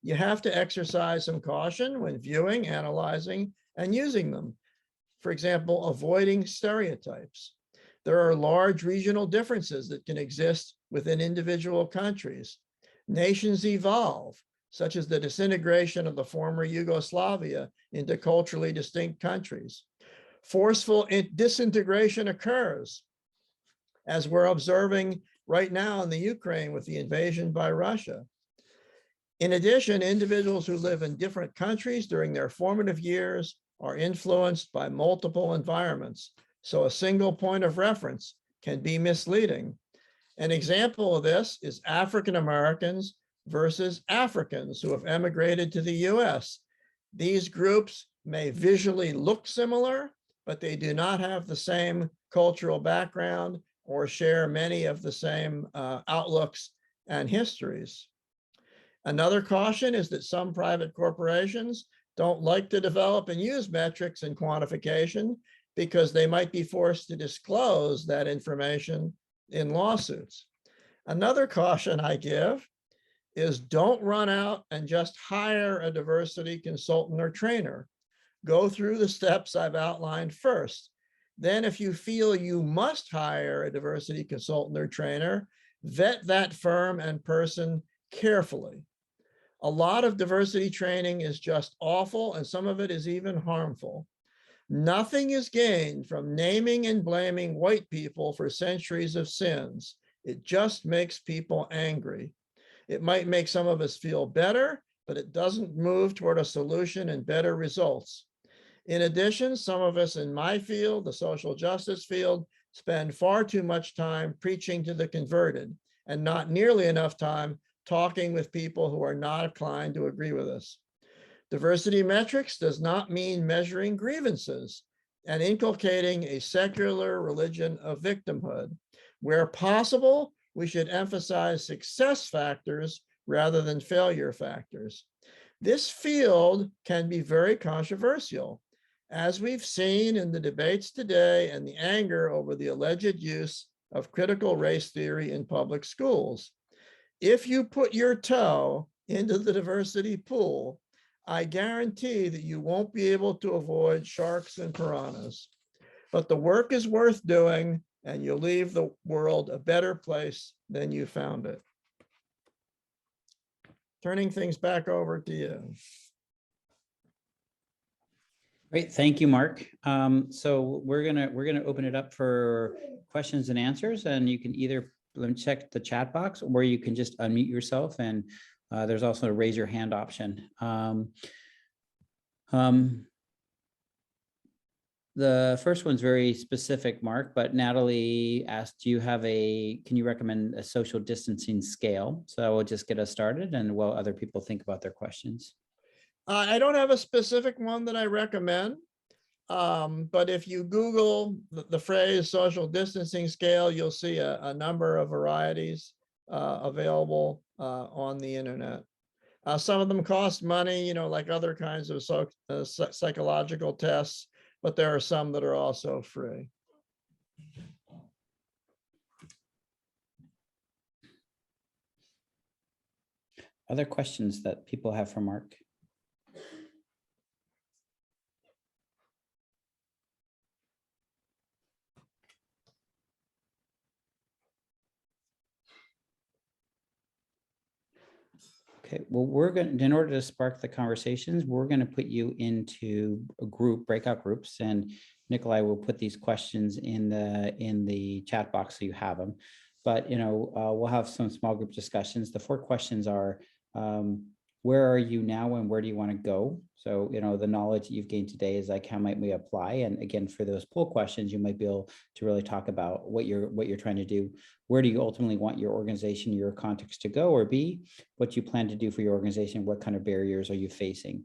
You have to exercise some caution when viewing, analyzing, and using them. For example, avoiding stereotypes. There are large regional differences that can exist within individual countries. Nations evolve, such as the disintegration of the former Yugoslavia into culturally distinct countries. Forceful disintegration occurs, as we're observing right now in the Ukraine with the invasion by Russia. In addition, individuals who live in different countries during their formative years are influenced by multiple environments, so a single point of reference can be misleading. An example of this is African Americans versus Africans who have emigrated to the US. These groups may visually look similar, but they do not have the same cultural background or share many of the same outlooks and histories. Another caution is that some private corporations don't like to develop and use metrics and quantification because they might be forced to disclose that information in lawsuits. Another caution I give is don't run out and just hire a diversity consultant or trainer. Go through the steps I've outlined first. Then if you feel you must hire a diversity consultant or trainer, vet that firm and person carefully. A lot of diversity training is just awful, and some of it is even harmful. Nothing is gained from naming and blaming white people for centuries of sins. It just makes people angry. It might make some of us feel better, but it doesn't move toward a solution and better results. In addition, some of us in my field, the social justice field, spend far too much time preaching to the converted and not nearly enough time talking with people who are not inclined to agree with us. Diversity metrics does not mean measuring grievances and inculcating a secular religion of victimhood. Where possible, we should emphasize success factors rather than failure factors. This field can be very controversial, as we've seen in the debates today and the anger over the alleged use of critical race theory in public schools. If you put your toe into the diversity pool, I guarantee that you won't be able to avoid sharks and piranhas. But the work is worth doing, and you'll leave the world a better place than you found it. Turning things back over to you. Great, thank you, Mark. So we're gonna open it up for questions and answers, and you can either check the chat box, or you can just unmute yourself, and there's also a raise your hand option. The first one's very specific, Mark, but Natalie asked, can you recommend a social distancing scale? So we'll just get us started, and while other people think about their questions. I don't have a specific one that I recommend, but if you Google the phrase social distancing scale, you'll see a number of varieties available on the internet. Some of them cost money, like other kinds of psychological tests, but there are some that are also free. other questions that people have for Marc? Okay, well, we're going to, in order to spark the conversations, we're going to put you into a group, breakout groups, and Nikolai will put these questions in the chat box so you have them. But, we'll have some small group discussions. The 4 questions are, where are you now and where do you want to go? So, the knowledge that you've gained today is like, how might we apply? And again, for those poll questions, you might be able to really talk about what you're trying to do. Where do you ultimately want your organization, your context to go, or be? What you plan to do for your organization? What kind of barriers are you facing?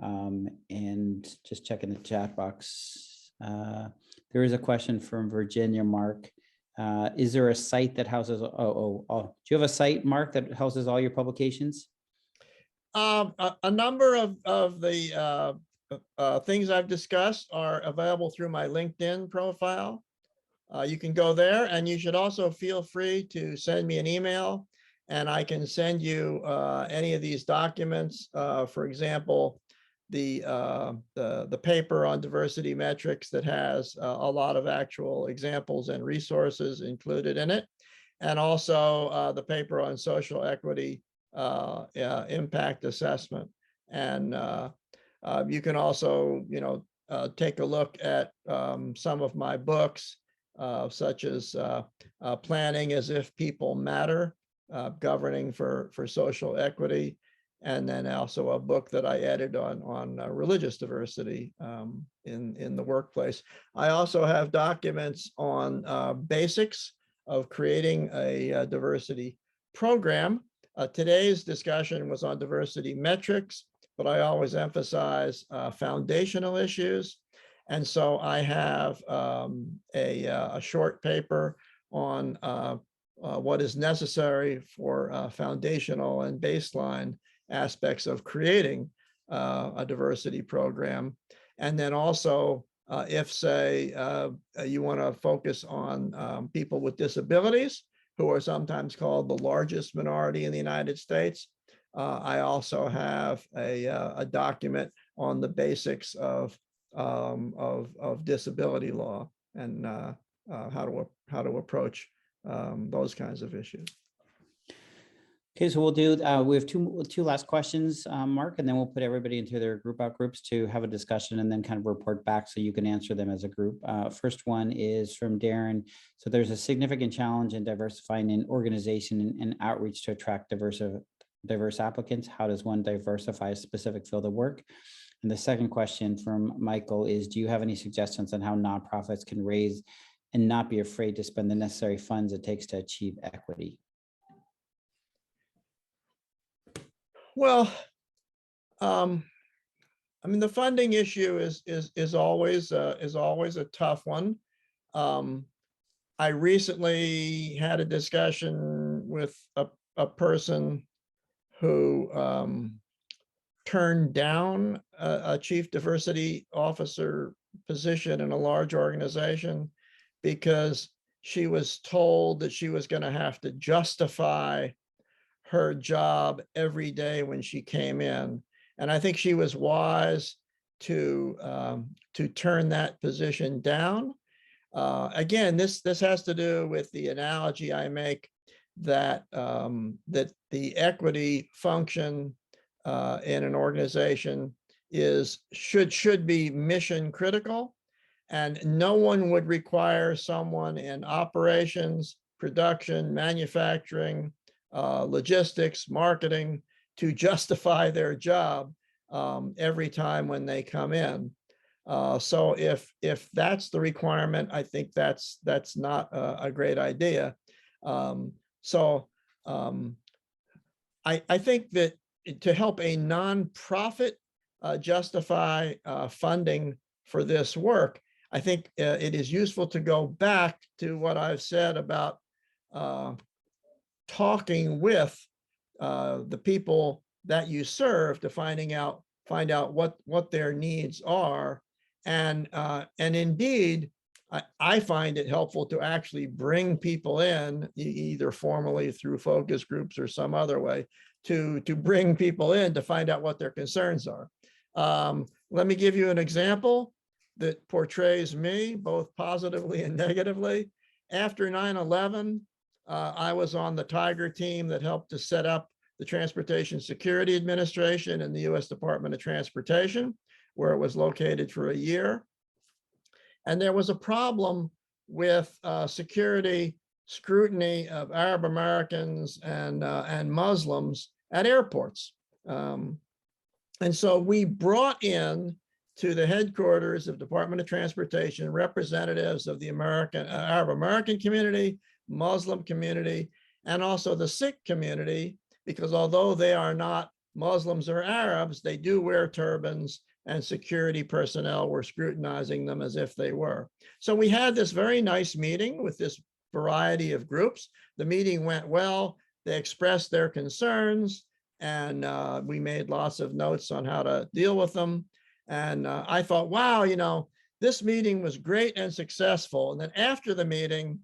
And just checking the chat box. There is a question from Virginia, Marc. Is there a site that houses, do you have a site, Marc, that houses all your publications? A number of the things I've discussed are available through my LinkedIn profile. You can go there, and you should also feel free to send me an email, and I can send you any of these documents. For example, the paper on diversity metrics that has a lot of actual examples and resources included in it, and also the paper on social equity impact assessment. And you can also, take a look at some of my books, such as Planning as If People Matter, Governing for Social Equity, and then also a book that I edited on religious diversity in the workplace. I also have documents on basics of creating a diversity program. Today's discussion was on diversity metrics, but I always emphasize foundational issues. And so I have a short paper on what is necessary for foundational and baseline aspects of creating a diversity program. And then also, if say you want to focus on people with disabilities, who are sometimes called the largest minority in the United States, I also have a document on the basics of disability law and how to approach those kinds of issues. Okay, so we'll do, we have two last questions, Marc, and then we'll put everybody into their group out groups to have a discussion and then kind of report back so you can answer them as a group. First one is from Darren. So there's a significant challenge in diversifying an organization and outreach to attract diverse applicants. How does one diversify a specific field of work? And the second question from Michael is, do you have any suggestions on how nonprofits can raise and not be afraid to spend the necessary funds it takes to achieve equity? Well, I mean, the funding issue is always a tough one. I recently had a discussion with a person who turned down a chief diversity officer position in a large organization because she was told that she was going to have to justify her job every day when she came in. And I think she was wise to turn that position down. Again, this has to do with the analogy I make that that the equity function in an organization should be mission critical, and no one would require someone in operations, production, manufacturing, logistics, marketing to justify their job every time when they come in. So if that's the requirement, I think that's not a great idea. I think that to help a nonprofit justify funding for this work, I think it is useful to go back to what I've said about talking with the people that you serve to find out what their needs are, and indeed, I find it helpful to actually bring people in, either formally through focus groups or some other way, to bring people in to find out what their concerns are. Let me give you an example that portrays me both positively and negatively. After 9/11, I was on the Tiger team that helped to set up the Transportation Security Administration in the US Department of Transportation, where it was located for a year. And there was a problem with security scrutiny of Arab Americans and Muslims at airports. And so we brought in to the headquarters of Department of Transportation representatives of the Arab American community, Muslim community, and also the Sikh community, because although they are not Muslims or Arabs, they do wear turbans, and security personnel were scrutinizing them as if they were. So we had this very nice meeting with this variety of groups. The meeting went well. They expressed their concerns, and we made lots of notes on how to deal with them. And I thought, wow, you know, this meeting was great and successful. And then after the meeting,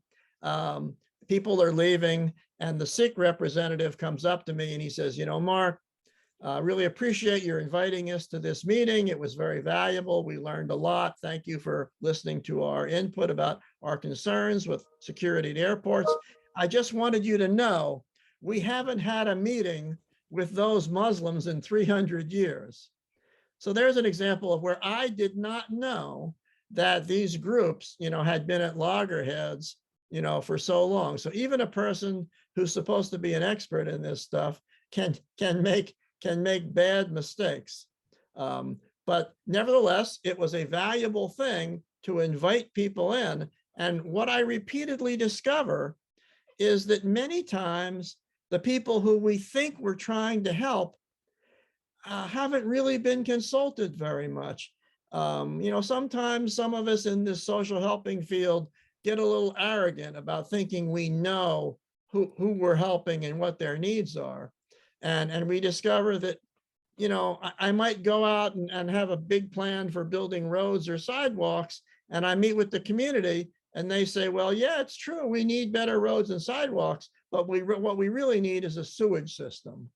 people are leaving, and the Sikh representative comes up to me and he says, you know, Mark, really appreciate your inviting us to this meeting. It was very valuable. We learned a lot. Thank you for listening to our input about our concerns with security at airports. I just wanted you to know, we haven't had a meeting with those Muslims in 300 years. So there's an example of where I did not know that these groups, you know, had been at loggerheads, you know, for so long. So even a person who's supposed to be an expert in this stuff can make bad mistakes. But nevertheless, it was a valuable thing to invite people in. And what I repeatedly discover is that many times the people who we think we're trying to help haven't really been consulted very much. You know, sometimes some of us in this social helping field get a little arrogant about thinking we know who we're helping and what their needs are. And we discover that, you know, I might go out and have a big plan for building roads or sidewalks, and I meet with the community and they say, well, yeah, it's true, we need better roads and sidewalks, but what we really need is a sewage system.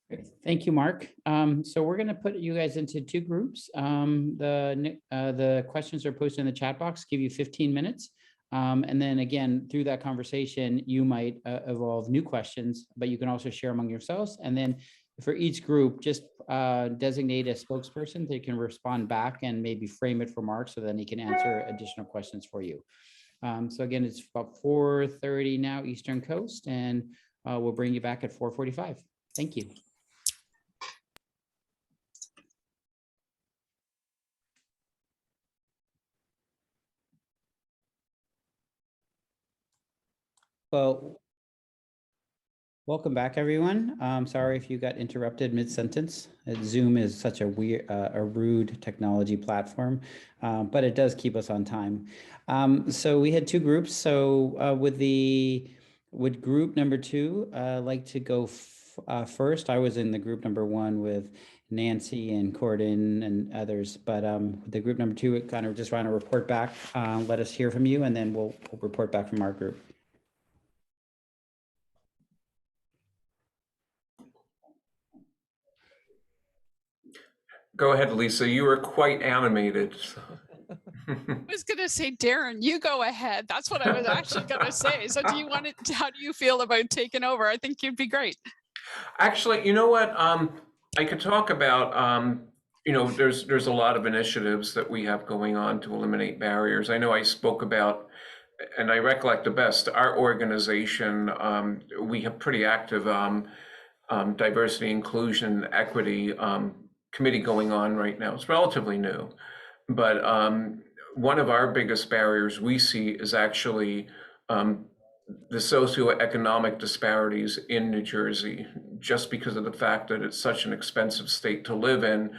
Great. Thank you, Mark. So we're going to put you guys into two groups. The questions are posted in the chat box, give you 15 minutes. And then again, through that conversation, you might evolve new questions, but you can also share among yourselves. And then for each group, just designate a spokesperson that can respond back and maybe frame it for Mark so then he can answer additional questions for you. So again, it's about 4:30 now Eastern Coast, and we'll bring you back at 4:45. Thank you. Well, welcome back, everyone. Sorry if you got interrupted mid-sentence. Zoom is such a rude technology platform, but it does keep us on time. So we had two groups. So would group number two like to go first? I was in the group number one with Nancy and Corden and others, but the group number two, kind of just want to report back. Let us hear from you, and then we'll report back from our group. Go ahead, Lisa. You were quite animated. I was going to say, Darren, you go ahead. That's what I was actually going to say. So do you want to, how do you feel about taking over? I think you'd be great. Actually, you know what? I could talk about, you know, there's a lot of initiatives that we have going on to eliminate barriers. I know I spoke about, and I recollect the best, our organization, we have pretty active diversity, inclusion, equity committee going on right now. It's relatively new, but one of our biggest barriers we see is actually the socioeconomic disparities in New Jersey, just because of the fact that it's such an expensive state to live in,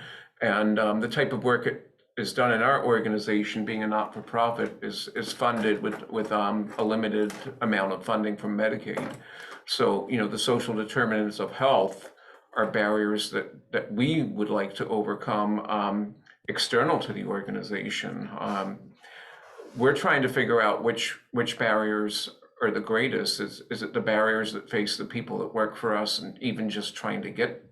and the type of work it is done in our organization, being a not-for-profit, is funded with a limited amount of funding from Medicaid. So, you know, the social determinants of health are barriers that we would like to overcome external to the organization. We're trying to figure out which barriers are the greatest? Is it the barriers that face the people that work for us and even just trying to get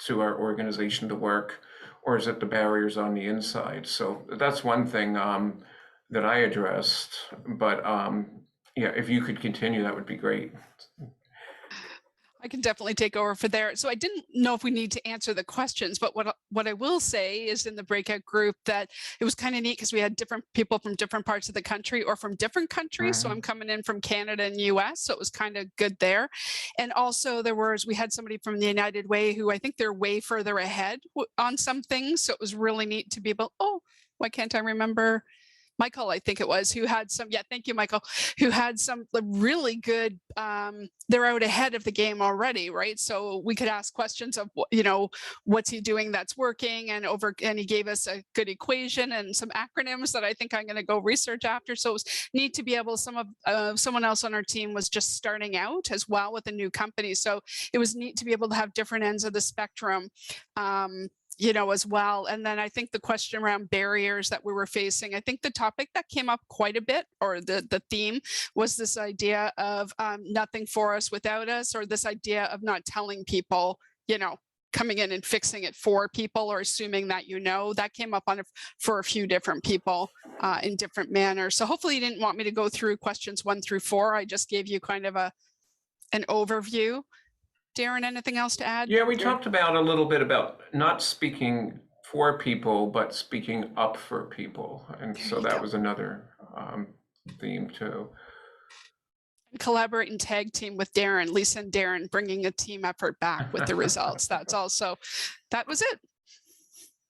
to our organization to work, or is it the barriers on the inside? So that's one thing that I addressed, but yeah, if you could continue, that would be great. I can definitely take over for there. So I didn't know if we need to answer the questions, but what I will say is in the breakout group that it was kind of neat because we had different people from different parts of the country or from different countries. So I'm coming in from Canada and US, so it was kind of good there. And also we had somebody from the United Way who I think they're way further ahead on some things. So it was really neat to be able, oh, why can't I remember? Michael, I think it was, who had some, yeah, thank you, Michael, who had some really good, they're out ahead of the game already, right? So we could ask questions of, what's he doing that's working, and he gave us a good equation and some acronyms that I think I'm going to go research after. So it was neat to be able, someone else on our team was just starting out as well with a new company. So it was neat to be able to have different ends of the spectrum. As well. And then I think the question around barriers that we were facing, I think the topic that came up quite a bit, or the theme, was this idea of nothing for us without us, or this idea of not telling people, coming in and fixing it for people, or assuming that that came up for a few different people in different manners. So hopefully you didn't want me to go through questions 1 through 4. I just gave you kind of an overview. Darren, anything else to add? Yeah, we talked about a little bit about not speaking for people, but speaking up for people. And so that was another theme too. Collaborate and tag team with Darren, Lisa and Darren, bringing a team effort back with the results. That was it.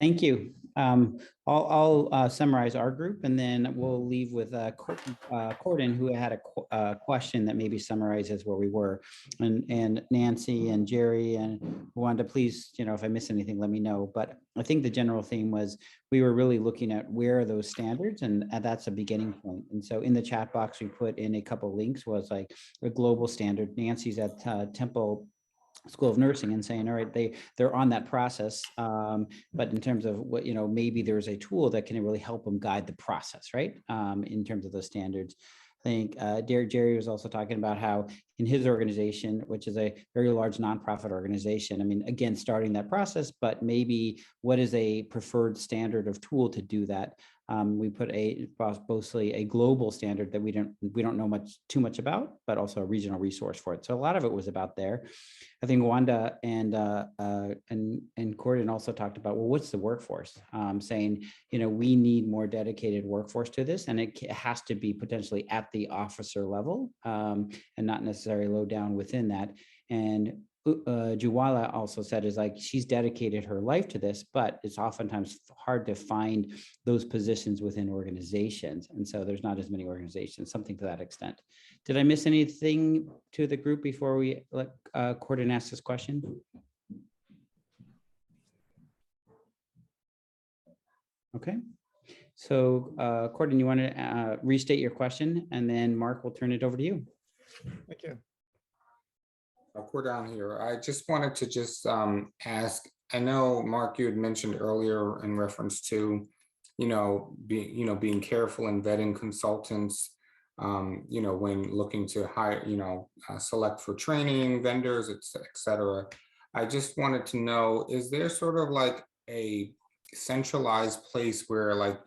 Thank you. I'll summarize our group, and then we'll leave with Corden, who had a question that maybe summarizes where we were, and Nancy and Jerry and Wanda, please, if I miss anything, let me know. But I think the general theme was we were really looking at where are those standards, and that's a beginning point. And so in the chat box, we put in a couple links, was like a global standard. Nancy's at Temple School of Nursing and saying, all right, they're on that process. But in terms of what, maybe there's a tool that can really help them guide the process, right? In terms of those standards. I think Jerry was also talking about how in his organization, which is a very large nonprofit organization, I mean, again, starting that process, but maybe what is a preferred standard of tool to do that? We put mostly a global standard that we don't know too much about, but also a regional resource for it. So a lot of it was about there. I think Wanda and Corden also talked about, well, what's the workforce? Saying, we need more dedicated workforce to this, and it has to be potentially at the officer level and not necessarily low down within that. And Juwala also said is like she's dedicated her life to this, but it's oftentimes hard to find those positions within organizations. And so there's not as many organizations, something to that extent. Did I miss anything to the group before we let Corden ask this question? Okay. So Corden, you want to restate your question, and then Mark will turn it over to you. Thank you. We're down here. I just wanted to ask, I know, Mark, you had mentioned earlier in reference to, being careful in vetting consultants, when looking to hire, select for training, vendors, et cetera. I just wanted to know, is there sort of like a centralized place where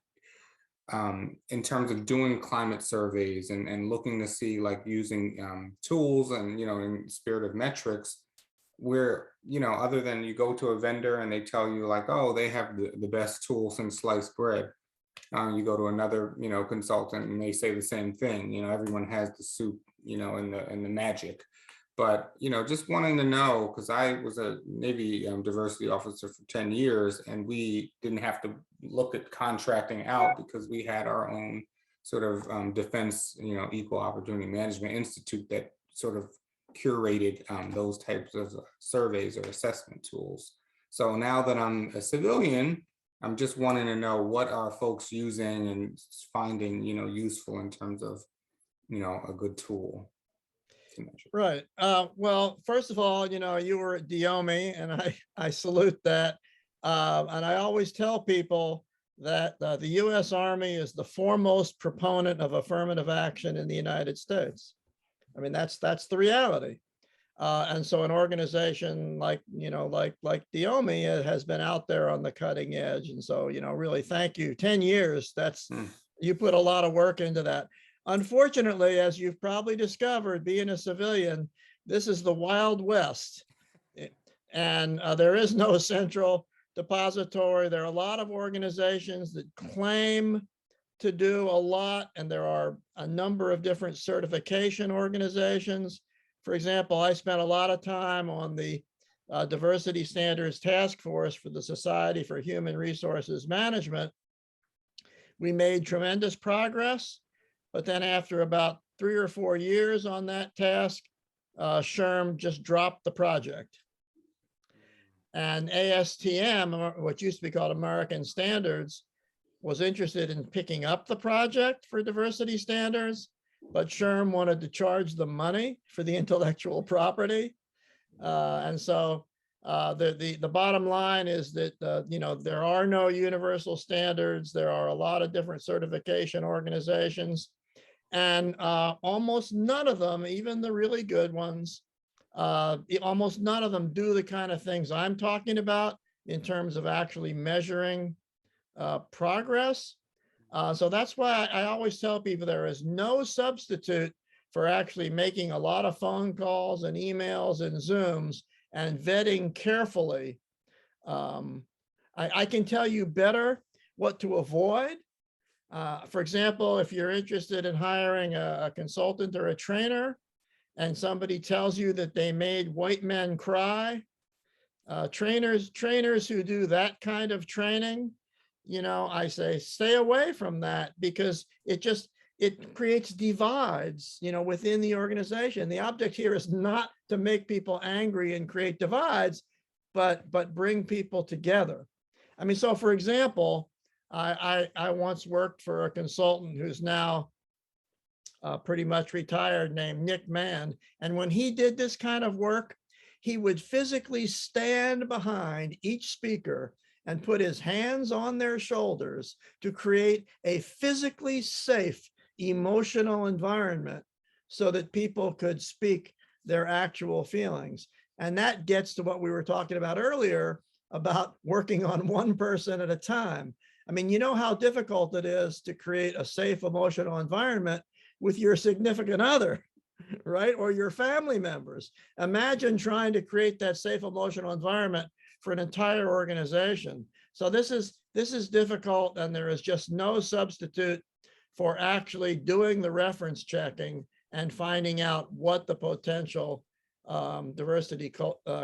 in terms of doing climate surveys and looking to see using tools and, in spirit of metrics, where, other than you go to a vendor and they tell you oh, they have the best tool since sliced bread. You go to another, consultant and they say the same thing, everyone has the soup, and the magic. But, just wanting to know, because I was a Navy diversity officer for 10 years, and we didn't have to look at contracting out because we had our own sort of defense, equal opportunity management institute that sort of curated those types of surveys or assessment tools. So now that I'm a civilian, I'm just wanting to know what are folks using and finding, useful in terms of, a good tool. Right. Well, first of all, you were at Diomi, and I salute that. And I always tell people that the U.S. Army is the foremost proponent of affirmative action in the United States. I mean, that's the reality. And so an organization like, like Diomi has been out there on the cutting edge. And so, really, thank you. 10 years, you put a lot of work into that. Unfortunately, as you've probably discovered, being a civilian, this is the Wild West. And there is no central depository. There are a lot of organizations that claim to do a lot, and there are a number of different certification organizations. For example, I spent a lot of time on the Diversity Standards Task Force for the Society for Human Resources Management. We made tremendous progress, but then after about 3 or 4 years on that task, SHRM just dropped the project. And ASTM, what used to be called American Standards, was interested in picking up the project for diversity standards, but SHRM wanted to charge the money for the intellectual property. And so the bottom line is that, there are no universal standards. There are a lot of different certification organizations, and almost none of them, even the really good ones, almost none of them do the kind of things I'm talking about in terms of actually measuring progress. So that's why I always tell people there is no substitute for actually making a lot of phone calls and emails and Zooms and vetting carefully. I can tell you better what to avoid. For example, if you're interested in hiring a consultant or a trainer, and somebody tells you that they made white men cry, trainers who do that kind of training, I say, stay away from that, because it creates divides, within the organization. The object here is not to make people angry and create divides, but bring people together. I mean, so for example, I once worked for a consultant who's now pretty much retired, named Nick Mann. And when he did this kind of work, he would physically stand behind each speaker and put his hands on their shoulders to create a physically safe emotional environment so that people could speak their actual feelings. And that gets to what we were talking about earlier about working on one person at a time. I mean, you know how difficult it is to create a safe emotional environment with your significant other, right? Or your family members. Imagine trying to create that safe emotional environment for an entire organization. So this is difficult, and there is just no substitute for actually doing the reference checking and finding out what the potential diversity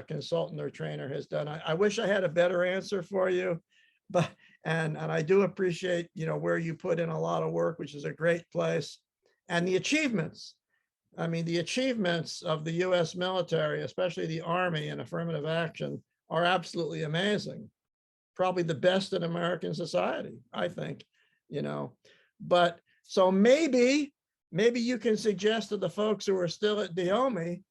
consultant or trainer has done. I wish I had a better answer for you, but and I do appreciate where you put in a lot of work, which is a great place, and the achievements. I mean, the achievements of the U.S. military, especially the Army in affirmative action, are absolutely amazing. Probably the best in American society, I think. But so maybe you can suggest to the folks who are still at Diomi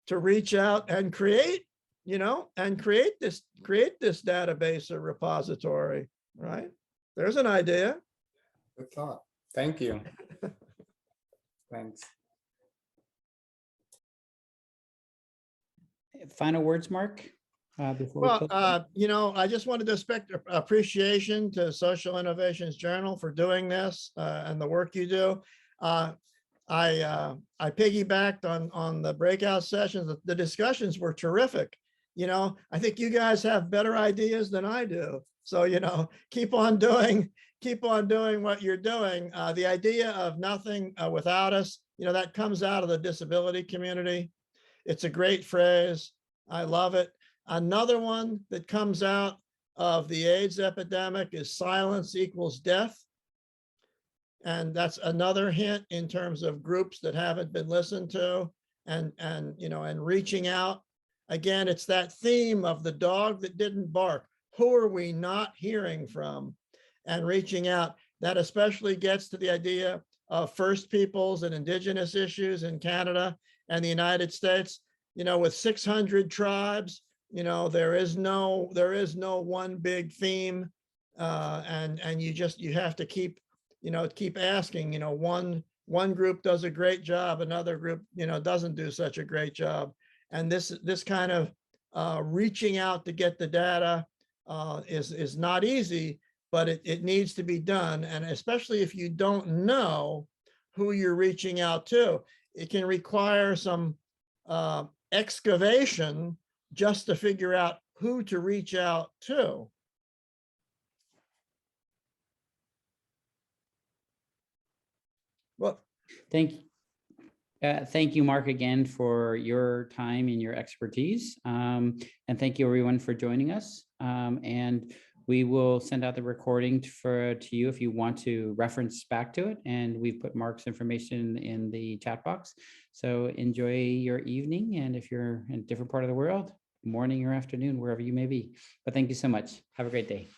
to reach out and create this database or repository, right? There's an idea. Good thought. Thank you. Thanks. Final words, Mark? Before we Well, close? I just wanted to expect appreciation to Social Innovations Journal for doing this and the work you do. I piggybacked on the breakout sessions. The discussions were terrific. I think you guys have better ideas than I do. So, keep on doing what you're doing. The idea of nothing without us, that comes out of the disability community. It's a great phrase. I love it. Another one that comes out of the AIDS epidemic is silence equals death. And that's another hint in terms of groups that haven't been listened to and reaching out. Again, it's that theme of the dog that didn't bark. Who are we not hearing from? And reaching out. That especially gets to the idea of First Peoples and Indigenous issues in Canada and the United States. With 600 tribes, there is no one big theme, and you have to keep asking, one one group does a great job, another group, doesn't do such a great job. And this kind of reaching out to get the data is not easy, but it needs to be done. And especially if you don't know who you're reaching out to, it can require some excavation just to figure out who to reach out to. Well, Thank you, Mark, again for your time and your expertise. And thank you everyone for joining us. And we will send out the recording to you if you want to reference back to it. And we've put Mark's information in the chat box. So enjoy your evening. And if you're in a different part of the world, morning or afternoon, wherever you may be. But thank you so much. Have a great day.